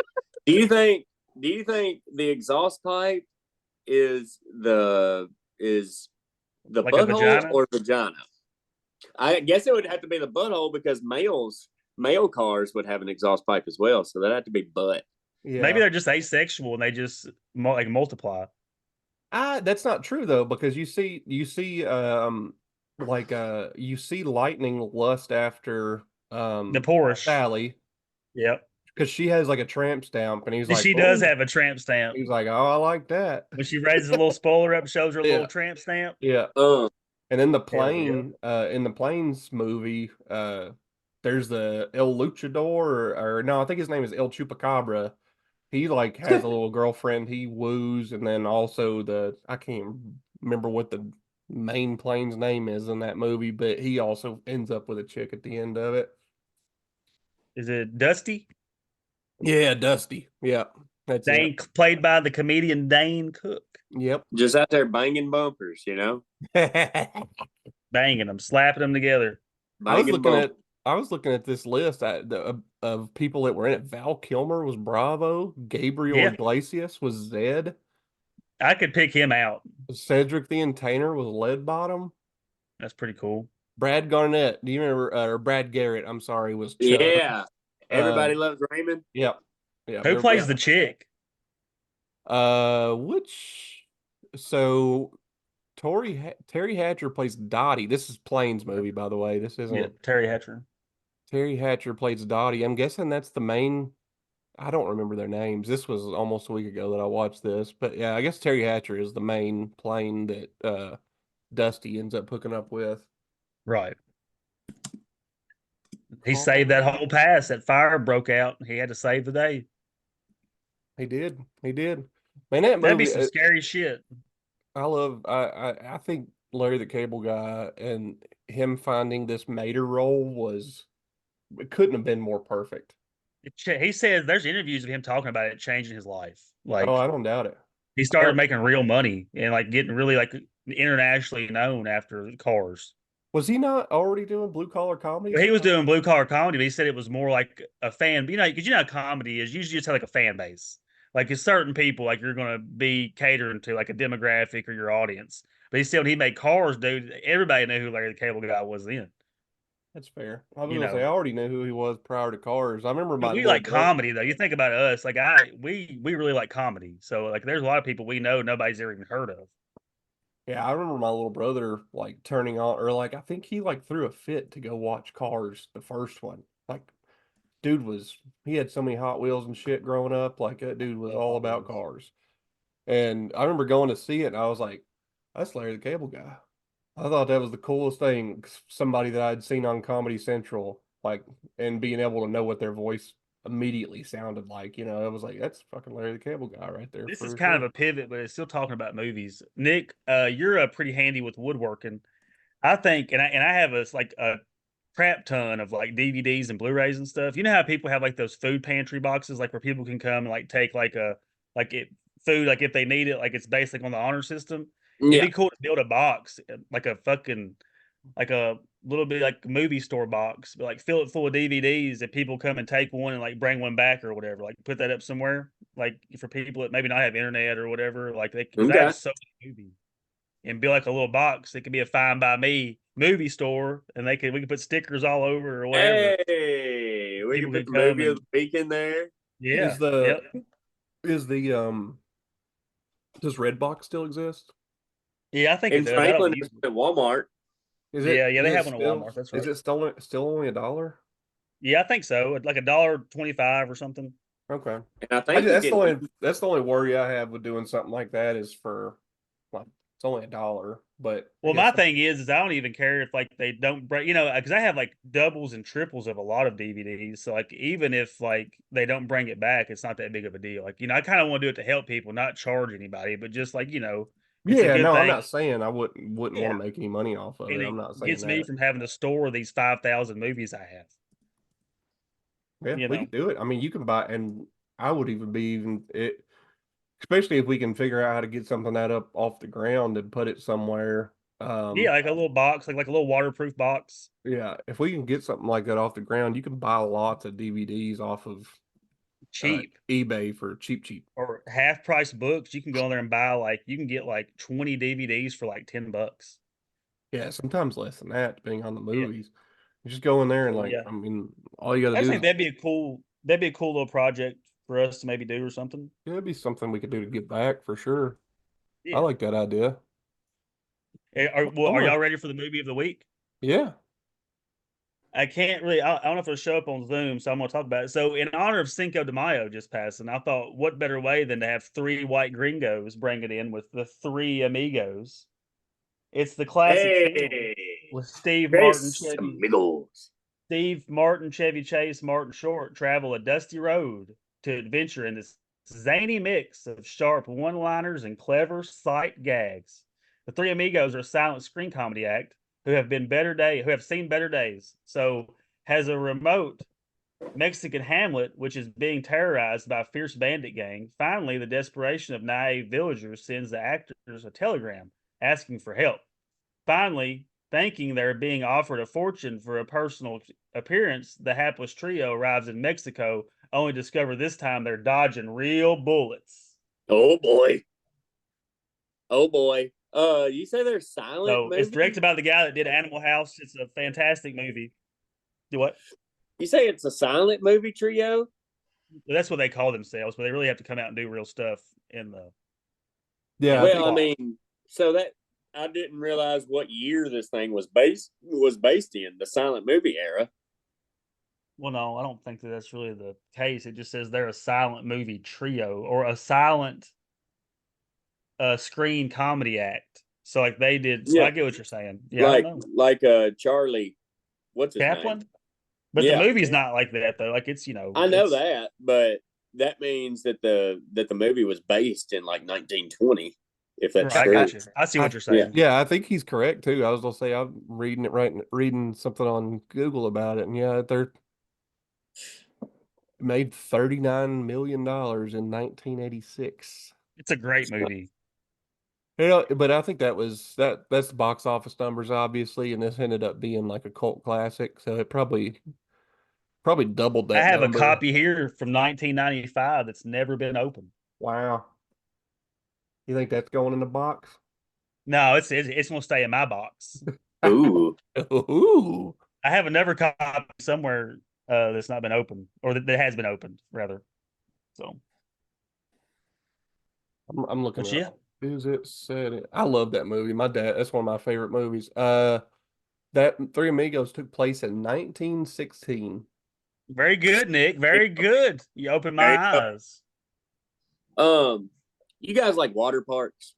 you think? Do you think the exhaust pipe is the Like a butthole vagina? or vagina? I guess it would have to be the butthole because male cars would have an exhaust pipe as well, so that'd have to be butt. Yeah. Maybe they're just asexual and they just like multiply. That's not true though, because you see you see Lightning lust after The Porsche. Sally Yep. because she has like a tramp stamp and he's like, She does "Oh." have a tramp stamp. He's like, "Oh, I like that." When she raises a little spoiler up, shows her a Yeah. little tramp stamp. Yeah. Uh, And then the Hell yeah. plane, in the planes movie, there's the El Luchador, or no, I think his name is El Chupacabra. He like has a little girlfriend he woos, and then also I can't remember what the main plane's name is in that movie, but he also ends up with a chick at the end of it. Is it Dusty? Yeah, Dusty. Yeah, that's Dane, played by the comedian Dane Cook. it. just out there banging bumpers, you know, Yep. Banging them, slapping them together. banging bumpers. I was looking at this list of people that were in it. Val Kilmer was Bravo. Gabriel Yeah. Iglesias was Zed. I could pick him out. Cedric the Entertainer was Lead Bottom. That's pretty cool. Brad Garnett, do you remember? Or Brad Garrett, I'm sorry, was Chuck. Yeah, everybody loves Raymond. Yep. Yeah. Who plays the chick? So Terry Hatcher plays Dottie. This is Plane's movie, by the way. This isn't Yeah, Terry Hatcher. Terry Hatcher plays Dottie. I'm guessing that's the main. I don't remember their names. This was almost a week ago that I watched this, but yeah, I guess Terry Hatcher is the main plane that Dusty ends up hooking up with. Right. He saved that whole pass. That fire broke out. He had to save the day. He did. He did. Man, that That'd be movie. some scary shit. I think Larry the Cable Guy and him finding this Mater role it couldn't have been more perfect. He says there's interviews of him talking about it changing his life. Like Oh, I don't doubt it. he started making real money and like getting really like internationally known after Cars. Was he not already doing blue collar comedy? He was doing blue collar comedy, but he said it was more like a fan. Because how comedy is usually just have like a fan base. Like it's certain people, like you're going to be catering to like a demographic or your audience. But he said when he made Cars, dude, everybody knew who Larry the Cable Guy was then. That's fair. I was You gonna say know. I already knew who he was prior to Cars. I remember But my we little like brother- comedy though. You think about us, like we really like comedy. So like there's a lot of people we know nobody's ever even heard of. Yeah, I remember my little brother like turning on, or like I think he like threw a fit to go watch Cars, the first one. Like, he had so many Hot Wheels and shit growing up. Like that dude was all about cars. And I remember going to see it, and I was like, "That's Larry the Cable Guy." I thought that was the coolest thing. Somebody that I'd seen on Comedy Central, like, and being able to know what their voice immediately sounded like. You know, it was like, that's fucking Larry the Cable Guy right there. This is kind of a pivot, but it's still talking about movies. Nick, you're pretty handy with woodworking. I think, and I have a crap ton of like DVDs and Blu-rays and stuff. You know how people have like those food pantry boxes, like where people can come and like take food, like if they need it, like it's based on the honor system. Yeah, It'd be cool to build a box, like a little bit like movie store box, but like fill it full of DVDs that people come and take one and like bring one back or whatever. Like put that up somewhere, like for people that maybe not have internet or whatever. Like they Okay. have so many movies. and be like a little box. It could be a Fine by Me movie store, and we could put stickers all over or whatever. Hey, we can People put could the come movie of and the week in there. yeah, Is the yep, is the does Redbox still exist? yeah. I think it In does. I don't Franklin, use it's it. at Walmart. Yeah, Is they it have one at still Walmart. That's is right. it still only $1? Yeah, I think so. Like $1.25 or something. Okay. And I think That's the only worry I have with doing something like that is for like it's only $1, but I Well, guess my thing is I don't even care if like they don't break, because I have like doubles and triples of a lot of DVDs. So like even if like they don't bring it back, it's not that big of a deal. Like I kind of want to do it to help people, not charge anybody, but just like it's a yeah, good no, I'm thing. not saying I wouldn't want Yeah, to make any money off of and it. it I'm not saying gets me that. from having to store these 5,000 movies I have. Yeah, You we know, could do it. I mean, you can buy, and I would even be even it, especially if we can figure out how to get something that up off the ground and put it somewhere. yeah, like a little box, like a little waterproof box, Yeah, if we can get something like that off the ground, you can buy lots of DVDs off of cheap. eBay for cheap. Or half price books. You can go in there and buy you can get like 20 DVDs for like $10. Yeah, sometimes less than that, depending on the Yeah. movies. You just go in there and So like, yeah, I mean, all you got I to just do think is that'd be a cool little project for us to maybe do or something. yeah, it'd be something we could do to get back for sure. I Yeah. like that idea. Are I'm y'all a, ready for the movie of the week? yeah. I can't really. I don't know if it'll show up on Zoom, so I'm gonna talk about it. So, in honor of Cinco de Mayo just passing, I thought, what better way than to have three white gringos bring it in with the three amigos? It's the classic film Hey, with Steve Martin, Tres Chevy amigos. Steve Martin, Chevy Chase, Martin Short travel a dusty road to adventure in this zany mix of sharp one-liners and clever sight gags. The three amigos are a silent screen comedy act who have seen better days. So has a remote Mexican hamlet which is being terrorized by a fierce bandit gang. Finally, the desperation of naive villagers sends the actors a telegram asking for help. Finally, thinking they're being offered a fortune for a personal appearance, the hapless trio arrives in Mexico, only to discover this time they're dodging real bullets. Oh boy. Oh boy. You say they're silent So it's movie? directed by the guy that did Animal House. It's a fantastic movie. Do what? You say it's a silent movie trio? That's what they call themselves, but they really have to come out and do real stuff in the. Yeah, Well, I mean, so that I didn't realize what year this thing was based in, the silent movie era. Well, no, I don't think that's really the case. It just says they're a silent movie trio or a silent screen comedy act. So like they did. So Yeah. I get what you're saying. Yeah, I don't know. Like Charlie, what's his Chaplin. name? But Yeah. the movie's not like that though. Like it's I know that, but that means that the movie was based in like 1920. If that's I true. got you. I see what you're saying. yeah, I think he's correct too. I was gonna say I'm reading something on Google about it, and yeah, they're made $39 million in 1986. It's a great movie. Yeah, but I think that's the box office numbers, obviously, and this ended up being like a cult classic, so it probably doubled I that have number. a copy here from 1995 that's never been opened. Wow. You think that's going in the box? No, it's gonna stay in my box. Ooh. Ooh. I have another copy somewhere that's not been opened, or that has been opened rather. So, I'm looking but up. yeah, Is it said it? I love that movie. My dad, that's one of my favorite movies. That Three Amigos took place in 1916. very good, Nick. Very good. You opened my eyes. You guys like water parks?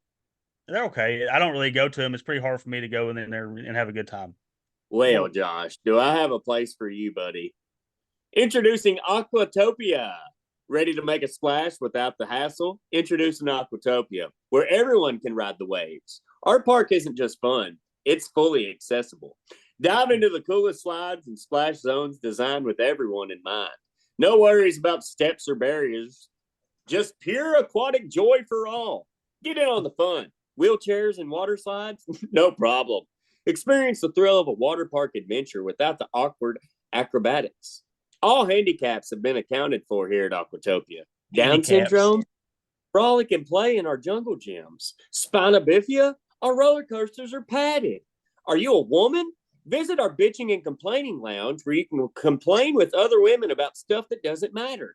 They're okay. I don't really go to them. It's pretty hard for me to go in there and have a good time. Well, Josh, do I have a place for you, buddy? Introducing Aquatopia. Ready to make a splash without the hassle? Introducing Aquatopia, where everyone can ride the waves. Our park isn't just fun, it's fully accessible. Dive into the coolest slides and splash zones designed with everyone in mind. No worries about steps or barriers, just pure aquatic joy for all. Get in on the fun. Wheelchairs and water slides? No problem. Experience the thrill of a water park adventure without the awkward acrobatics. All handicaps have been accounted for here at Aquatopia. Down Handicaps. syndrome, frolic and play in our jungle gyms. Spina bifida, Our roller coasters are padded. Are you a woman? Visit our bitching and complaining lounge where you can complain with other women about stuff that doesn't matter.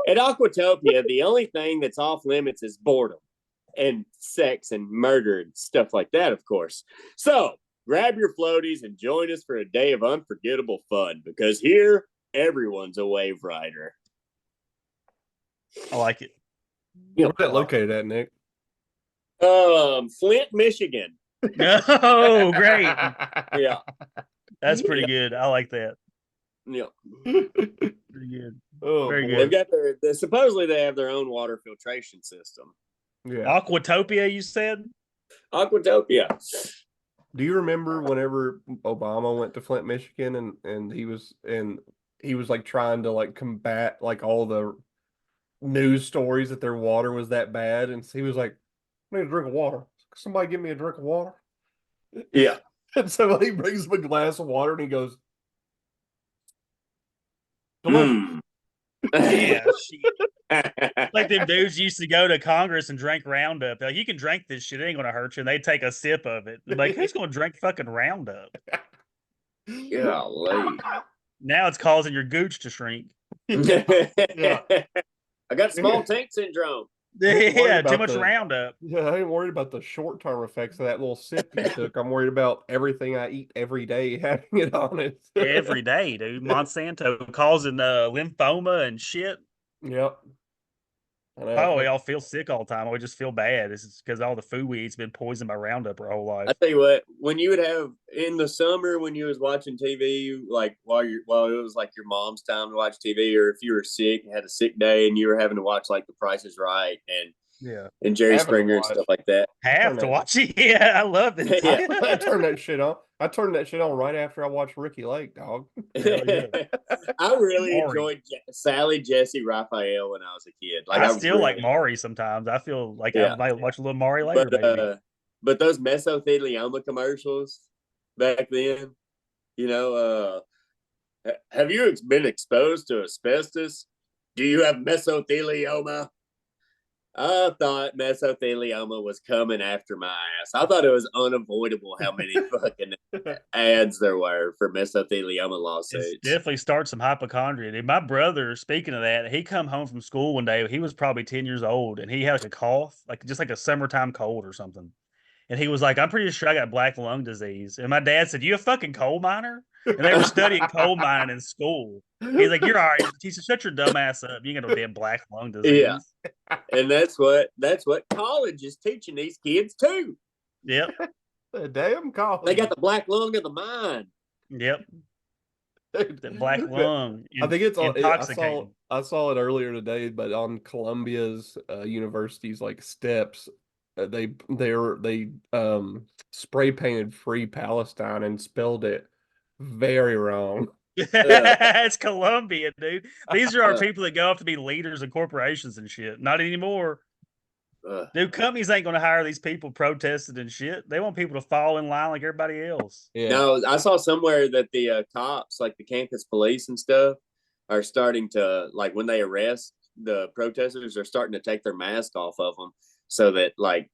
At Aquatopia, the only thing that's off limits is boredom and sex and murder and stuff like that, of course. So grab your floaties and join us for a day of unforgettable fun, because here everyone's a wave rider. I like it. Where's that located at, Nick? Flint, Michigan. Oh, great. Yeah. That's pretty good. I like that. Yeah. Pretty good. Oh, Very boy. They've got supposedly they have their own water filtration system. Yeah. Aquatopia, you said? Aquatopia. Do you remember whenever Obama went to Flint, Michigan, and he was like trying to like combat like all the news stories that their water was that bad, and he was like, "I need a drink of water. Somebody give me a drink of water." Yeah. And somebody brings him a glass of water, and he goes, "Delicious." Yeah. Like them dudes used to go to Congress and drink Roundup. They're like, you can drink this shit, it ain't gonna hurt you. And they take a sip of it. They're like, who's gonna drink fucking Roundup? Golly. Now it's causing your gooch to shrink. Yeah. I got small tank syndrome. Yeah, too about much the- Roundup. Yeah, I ain't worried about the short-term effects of that little sip you took. I'm worried about everything I eat every day having it on it. Every day, dude. Monsanto causing lymphoma and shit. Yep. I know. Probably all feel sick all the time. We just feel bad. It's because all the food we eat's been poisoned by Roundup our whole life. I tell you what, when you would have in the summer when you was watching TV, like while it was like your mom's time to watch TV, or if you were sick and had a sick day and you were having to watch like The Price is Right and Jerry Having to Springer and watch. stuff like that. Have to watch it. Yeah, I love it. Yeah. I turned that shit on. I turned that shit on right after I watched Ricky Lake, dog. yeah. I really Maury. enjoyed Sally, Jesse, Raphael when I was a kid. Like I still really, like Maury sometimes. I feel like Yeah. I might watch a little Maury later, maybe. But those mesothelioma commercials back then, have you been exposed to asbestos? Do you have mesothelioma? I thought mesothelioma was coming after my ass. I thought it was unavoidable how many fucking ads there were for mesothelioma lawsuits. It definitely starts some hypochondria. Dude, my brother, speaking of that, he come home from school one day. He was probably 10 years old, and he had like a cough, like just like a summertime cold or something. And he was like, I'm pretty sure I got black lung disease. And my dad said, you a fucking coal miner? And they were studying coal mining in school. He's like, you're all right. He said, shut your dumb ass up. You ain't got no damn black lung disease. Yeah. And that's what college is teaching these kids too. Yep. The damn college. They got the black lung of the mind. Yep. That black lung. I think it's all. Intoxicating. I saw it earlier today, but on Columbia's university's like steps, they spray painted "Free Palestine" and spelled it very wrong. It's Columbia, dude. These are our people that go off to be leaders of corporations and shit. Not anymore. Dude, companies ain't going to hire these people protesting and shit. They want people to fall in line like everybody else. Yeah. No, I saw somewhere that the cops, like the campus police and stuff, are starting to, like, when they arrest the protesters, are starting to take their mask off of them so that like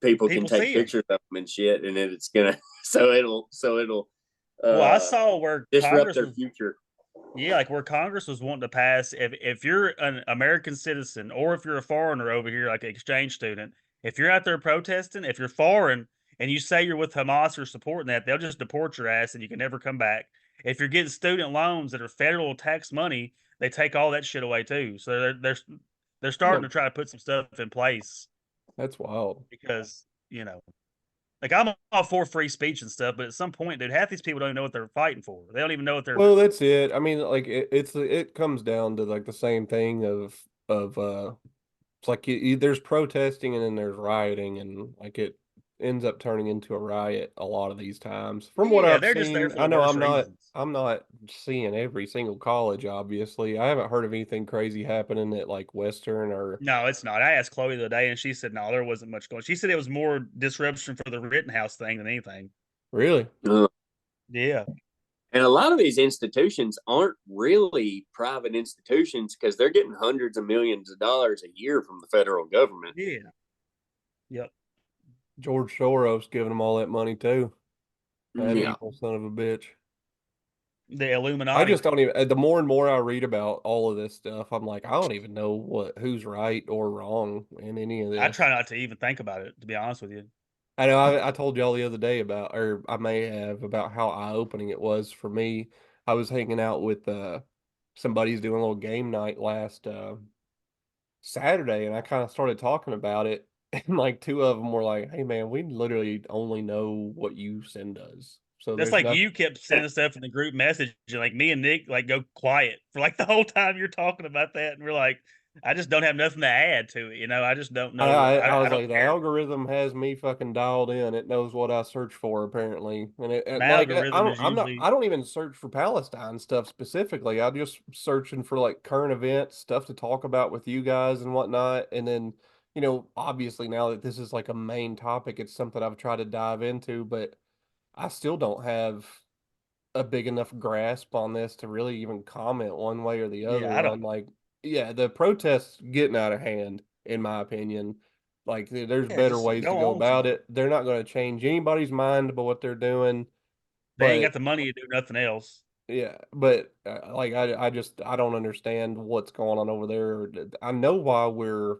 people can take pictures of them and shit, and then it's gonna so it'll well, I saw where disrupt Congress their was, future. yeah, like where Congress was wanting to pass, if you're an American citizen or if you're a foreigner over here, like an exchange student, if you're out there protesting, if you're foreign and you say you're with Hamas or supporting that, they'll just deport your ass and you can never come back. If you're getting student loans that are federal tax money, they take all that shit away too. So they're starting to try to put some stuff in place. That's wild. Because, like I'm all for free speech and stuff, but at some point, dude, half these people don't even know what they're fighting for. They don't even know what they're. Well, that's it. I mean, like it comes down to like the same thing of it's like there's protesting and then there's rioting, and like it ends up turning into a riot a lot of these times. From what I've they're just there seen, for I the know worst I'm not seeing every single college. Obviously, I haven't heard of anything crazy happening at like Western or. No, it's not. I asked Chloe the other day, and she said no, there wasn't much going. She said it was more disruption for the Rittenhouse thing than anything. Really? Yeah. And a lot of these institutions aren't really private institutions because they're getting hundreds of millions of dollars a year from the federal government. Yeah. Yep. George Soros giving them all that money too. That Yeah. evil son of a bitch. The I Illuminati. just don't even. The more and more I read about all of this stuff, I'm like, I don't even know who's right or wrong in any of I try this. not to even think about it, to be honest with you. I know I told y'all the other day about, or I may have, about how eye-opening it was for me. I was hanging out with some buddies doing a little game night last Saturday, and I kind of started talking about it, and like two of them were like, "Hey man, we literally only know what you send us, so That's there's like nothing." you kept sending stuff in the group message, and like me and Nick like go quiet for like the whole time you're talking about that, and we're like, I just don't have nothing to add to it. I just don't I, know. I I, I I was don't like, the care. algorithm has me fucking dialed in. It knows what I search for apparently, and My like algorithm is I usually don't even search for Palestine stuff specifically. I'm just searching for like current events, stuff to talk about with you guys and whatnot. And then, obviously now that this is like a main topic, it's something I've tried to dive into, but I still don't have a big enough grasp on this to really even comment one way or the yeah. I other don't. on like, yeah, the protests getting out of hand, in my opinion. Like there's Yeah, better just ways to go go on with about it. it. They're not going to change anybody's mind about what they're doing. They ain't got But the money to do nothing else. yeah, but like I don't understand what's going on over there. I know why we're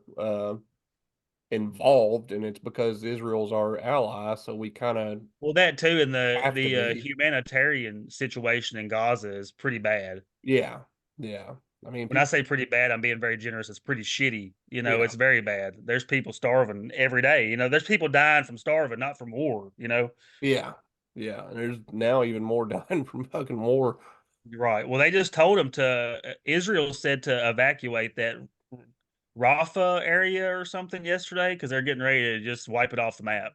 involved, and it's because Israel's our ally, so we kind of Well, that too, and the have to the be. humanitarian situation in Gaza is pretty bad. Yeah, yeah. I mean, When I people. say pretty bad, I'm being very generous. It's pretty shitty. Yeah. It's very bad. There's people starving every day. There's people dying from starving, not from war. Yeah, yeah. And there's now even more dying from fucking war. Right. Well, they just told them Israel said to evacuate that Rafah area or something yesterday because they're getting ready to just wipe it off the map.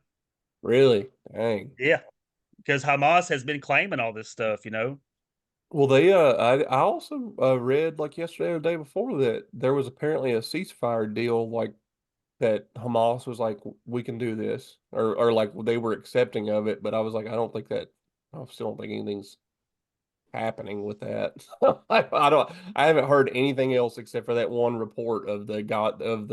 Really? Dang. Yeah. Because Hamas has been claiming all this stuff. Well, I also read like yesterday or the day before that there was apparently a ceasefire deal like that Hamas was like, we can do this, or like they were accepting of it, but I was like, I still don't think anything's happening with that. I haven't heard anything else except for that one report of the god of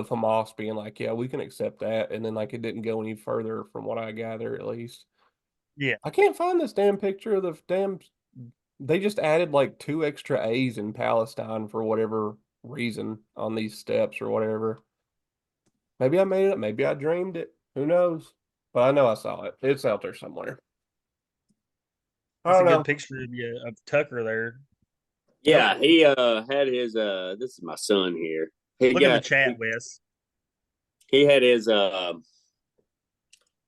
Hamas being like, yeah, we can accept that, and then like it didn't go any further from what I gather at least. Yeah. I can't find this damn picture of the damn. They just added like two extra A's in Palestine for whatever reason on these steps or whatever. Maybe I made it up. Maybe I dreamed it. Who knows? But I know I saw it. It's out there somewhere. I That's a don't good know. picture of Tucker there. Yeah, he had his this is my son here. He Look in the got chat, Wes. he had his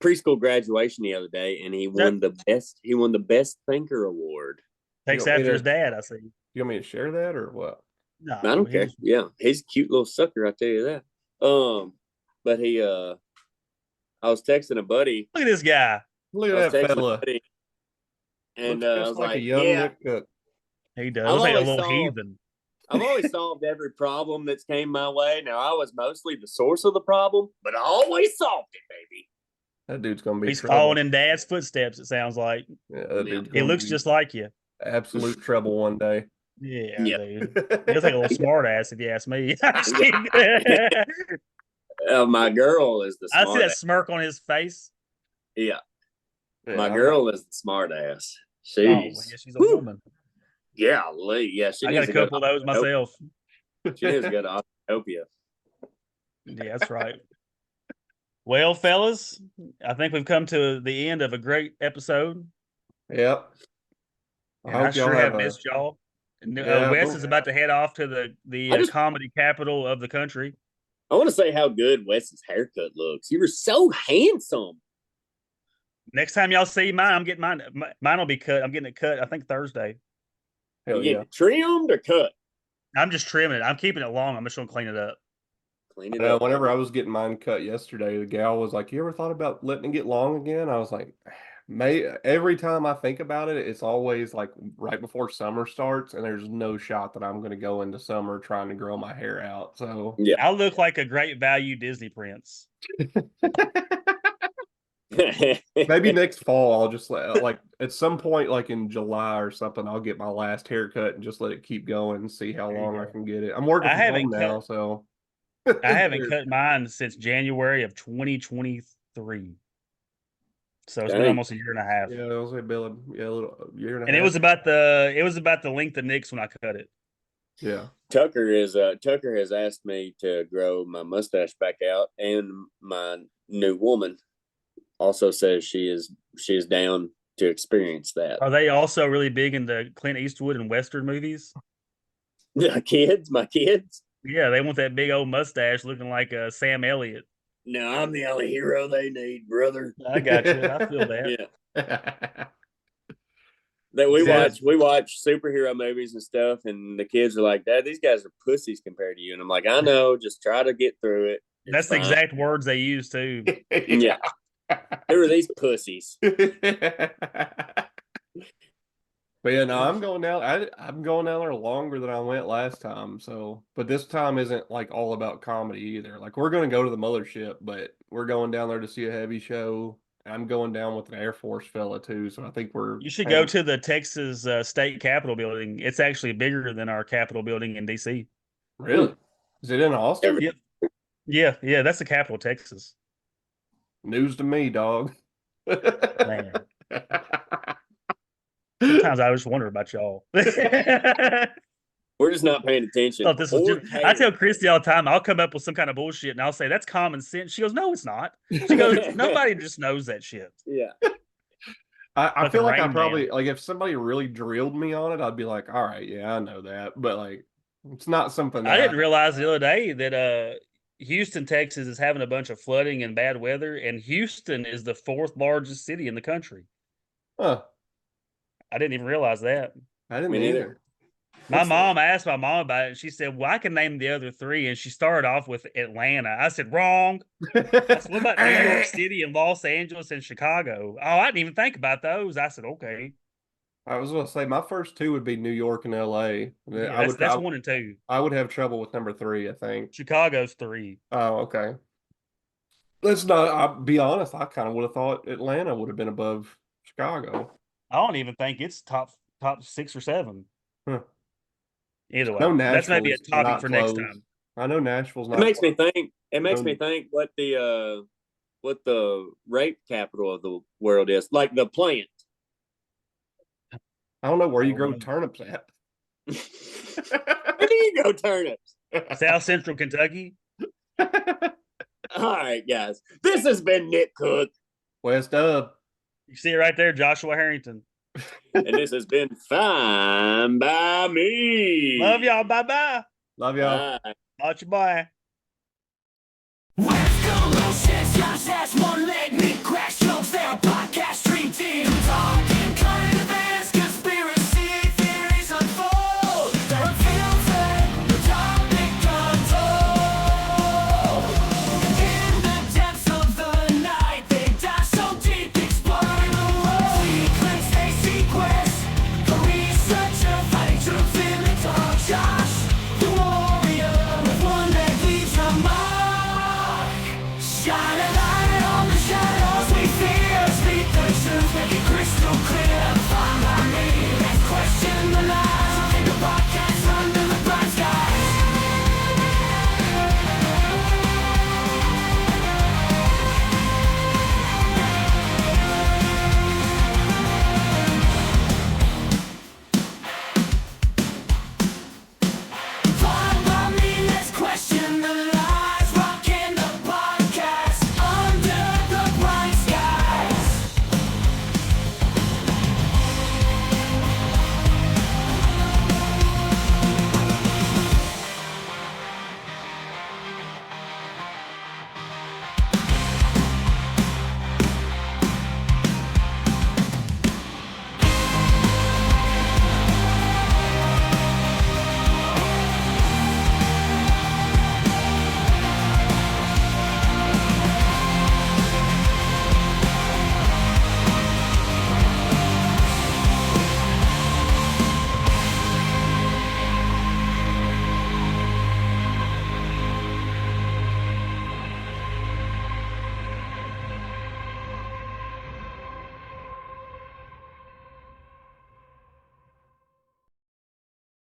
preschool graduation the other day, and he won the best thinker award. You Takes want me after his to dad, I see. you want me to share that or what? I No, don't he care. just Yeah, he's a cute little sucker, I tell you that. But he I was texting a buddy. look at this guy. Look I was at that texting a fella. buddy, and Looks I just was like a like, young "Yeah, Nick Cook. He does. I've Looks like a always little solved heathen. I've always solved every problem that's came my way. Now I was mostly the source of the problem, but I always solved it, baby." That dude's gonna be He's following trouble. in dad's footsteps, it sounds like. Yeah, that Yeah. dude's He gonna looks be just like you. absolute trouble one day. Yeah, Yeah. dude. He looks like a little smart ass, if you ask me. I'm just Yeah. kidding. My girl is the I see smart that ass. smirk on his face. Yeah. Yeah, My girl is the smart ass. Oh, well, She's yeah, she's a whew, woman. yeah, yeah. She I got needs a to go couple of those myself. She needs to go to Autopia. Yeah, that's right. Well, fellas, I think we've come to the end of a great episode, Yep. I and I hope y'all sure have have a missed y'all. yeah. Wes is about to head off to I the just comedy capital of the country. I want to say how good Wes's haircut looks. You were so handsome. Next time y'all see mine, I'm getting mine. Mine will be cut. I'm getting it cut. I think Thursday. You Hell getting yeah. it trimmed or cut? I'm just trimming it. I'm keeping it long. I'm just gonna clean it up. Clean I it know, up. whenever I was getting mine cut yesterday, the gal was like, "You ever thought about letting it get long again?" I was like, "May every time I think about it, it's always like right before summer starts, and there's no shot that I'm going to go into summer trying to grow my hair out." So Yeah. I look like a great value Disney prince. maybe next fall I'll just like at some point, like in July or something, I'll get my last haircut and just let it keep going and see how There you long I go. can get it. I'm working I from home haven't cut. now, so I haven't cut mine since January of 2020. 3. So it's been Dang. almost a year and a half. Yeah, it was a Bill. Yeah, a little year and a And half. it was about the length of Nick's when I cut it. Yeah. Tucker has asked me to grow my mustache back out, and my new woman also says she is down to experience that. Are they also really big into Clint Eastwood and Western movies? My kids. Yeah, they want that big old mustache looking like Sam Elliott. No, I'm the only hero they need, brother. I got you. I feel that. Yeah. That we watch superhero movies and stuff, and the kids are like, "Dad, these guys are pussies compared to you." And I'm like, "I know, just try to get through it." That's the exact words they use too. Yeah. Who are these pussies? But yeah, no, I'm going down. I'm going down there longer than I went last time. So, but this time isn't like all about comedy either. Like we're going to go to the mothership, but we're going down there to see a heavy show. I'm going down with an Air Force fella too. So I think You should go to the Texas State Capitol building. It's actually bigger than our Capitol building in DC. Really? Is it in Austin? Yeah. That's the capital of Texas. News to me, dog. Man. Sometimes I just wonder about y'all. We're just not paying attention. I tell Christy all the time, I'll come up with some kind of bullshit and I'll say, that's common sense. She goes, no, it's not. She goes, nobody just knows that shit. Yeah. I feel like I Rain probably, Man. like if somebody really drilled me on it, I'd be like, all right, yeah, I know that. But like, it's not something that I didn't realize the other day that Houston, Texas is having a bunch of flooding and bad weather, and Houston is the 4th largest city in the country. Huh. I didn't even realize that. I didn't Me either. I asked my mom about it, and she said, well, I can name the other 3, and she started off with Atlanta. I said, wrong. I said, what about New York City and Los Angeles and Chicago? Oh, I didn't even think about those. I said, okay. I was going to say my first 2 would be New York and LA. Yeah, that's 1 and 2. I would have trouble with number 3, I think. Chicago's 3. Oh, okay. Let's not. I'll be honest. I kind of would have thought Atlanta would have been above Chicago. I don't even think it's top 6 or 7. Huh. Either way, No, that's maybe a Nashville's topic not for next close. time. I know Nashville's not. It makes me think. No. What the rape capital of the world is. Like the plant. I don't know where you Oh, grow no. turnips at. Where do you go turnips? South Central Kentucky. All right, guys. This has been Nick Cook. West up. You see it right there, Joshua Harrington. And this has been Fine by Me. Love y'all. Bye-bye. Love y'all. Bye. Watch your boy. West Coast, Josh has one leg, Nick cracks jokes, they're a podcast stream team. Talking current events, conspiracy theories unfold. They're unfiltered, the topic control. In the depths of the night, they dive so deep, exploring the world. Sequence, they sequence, the researcher fighting truth in the dark. Josh, the warrior with one that leaves a mark. Shine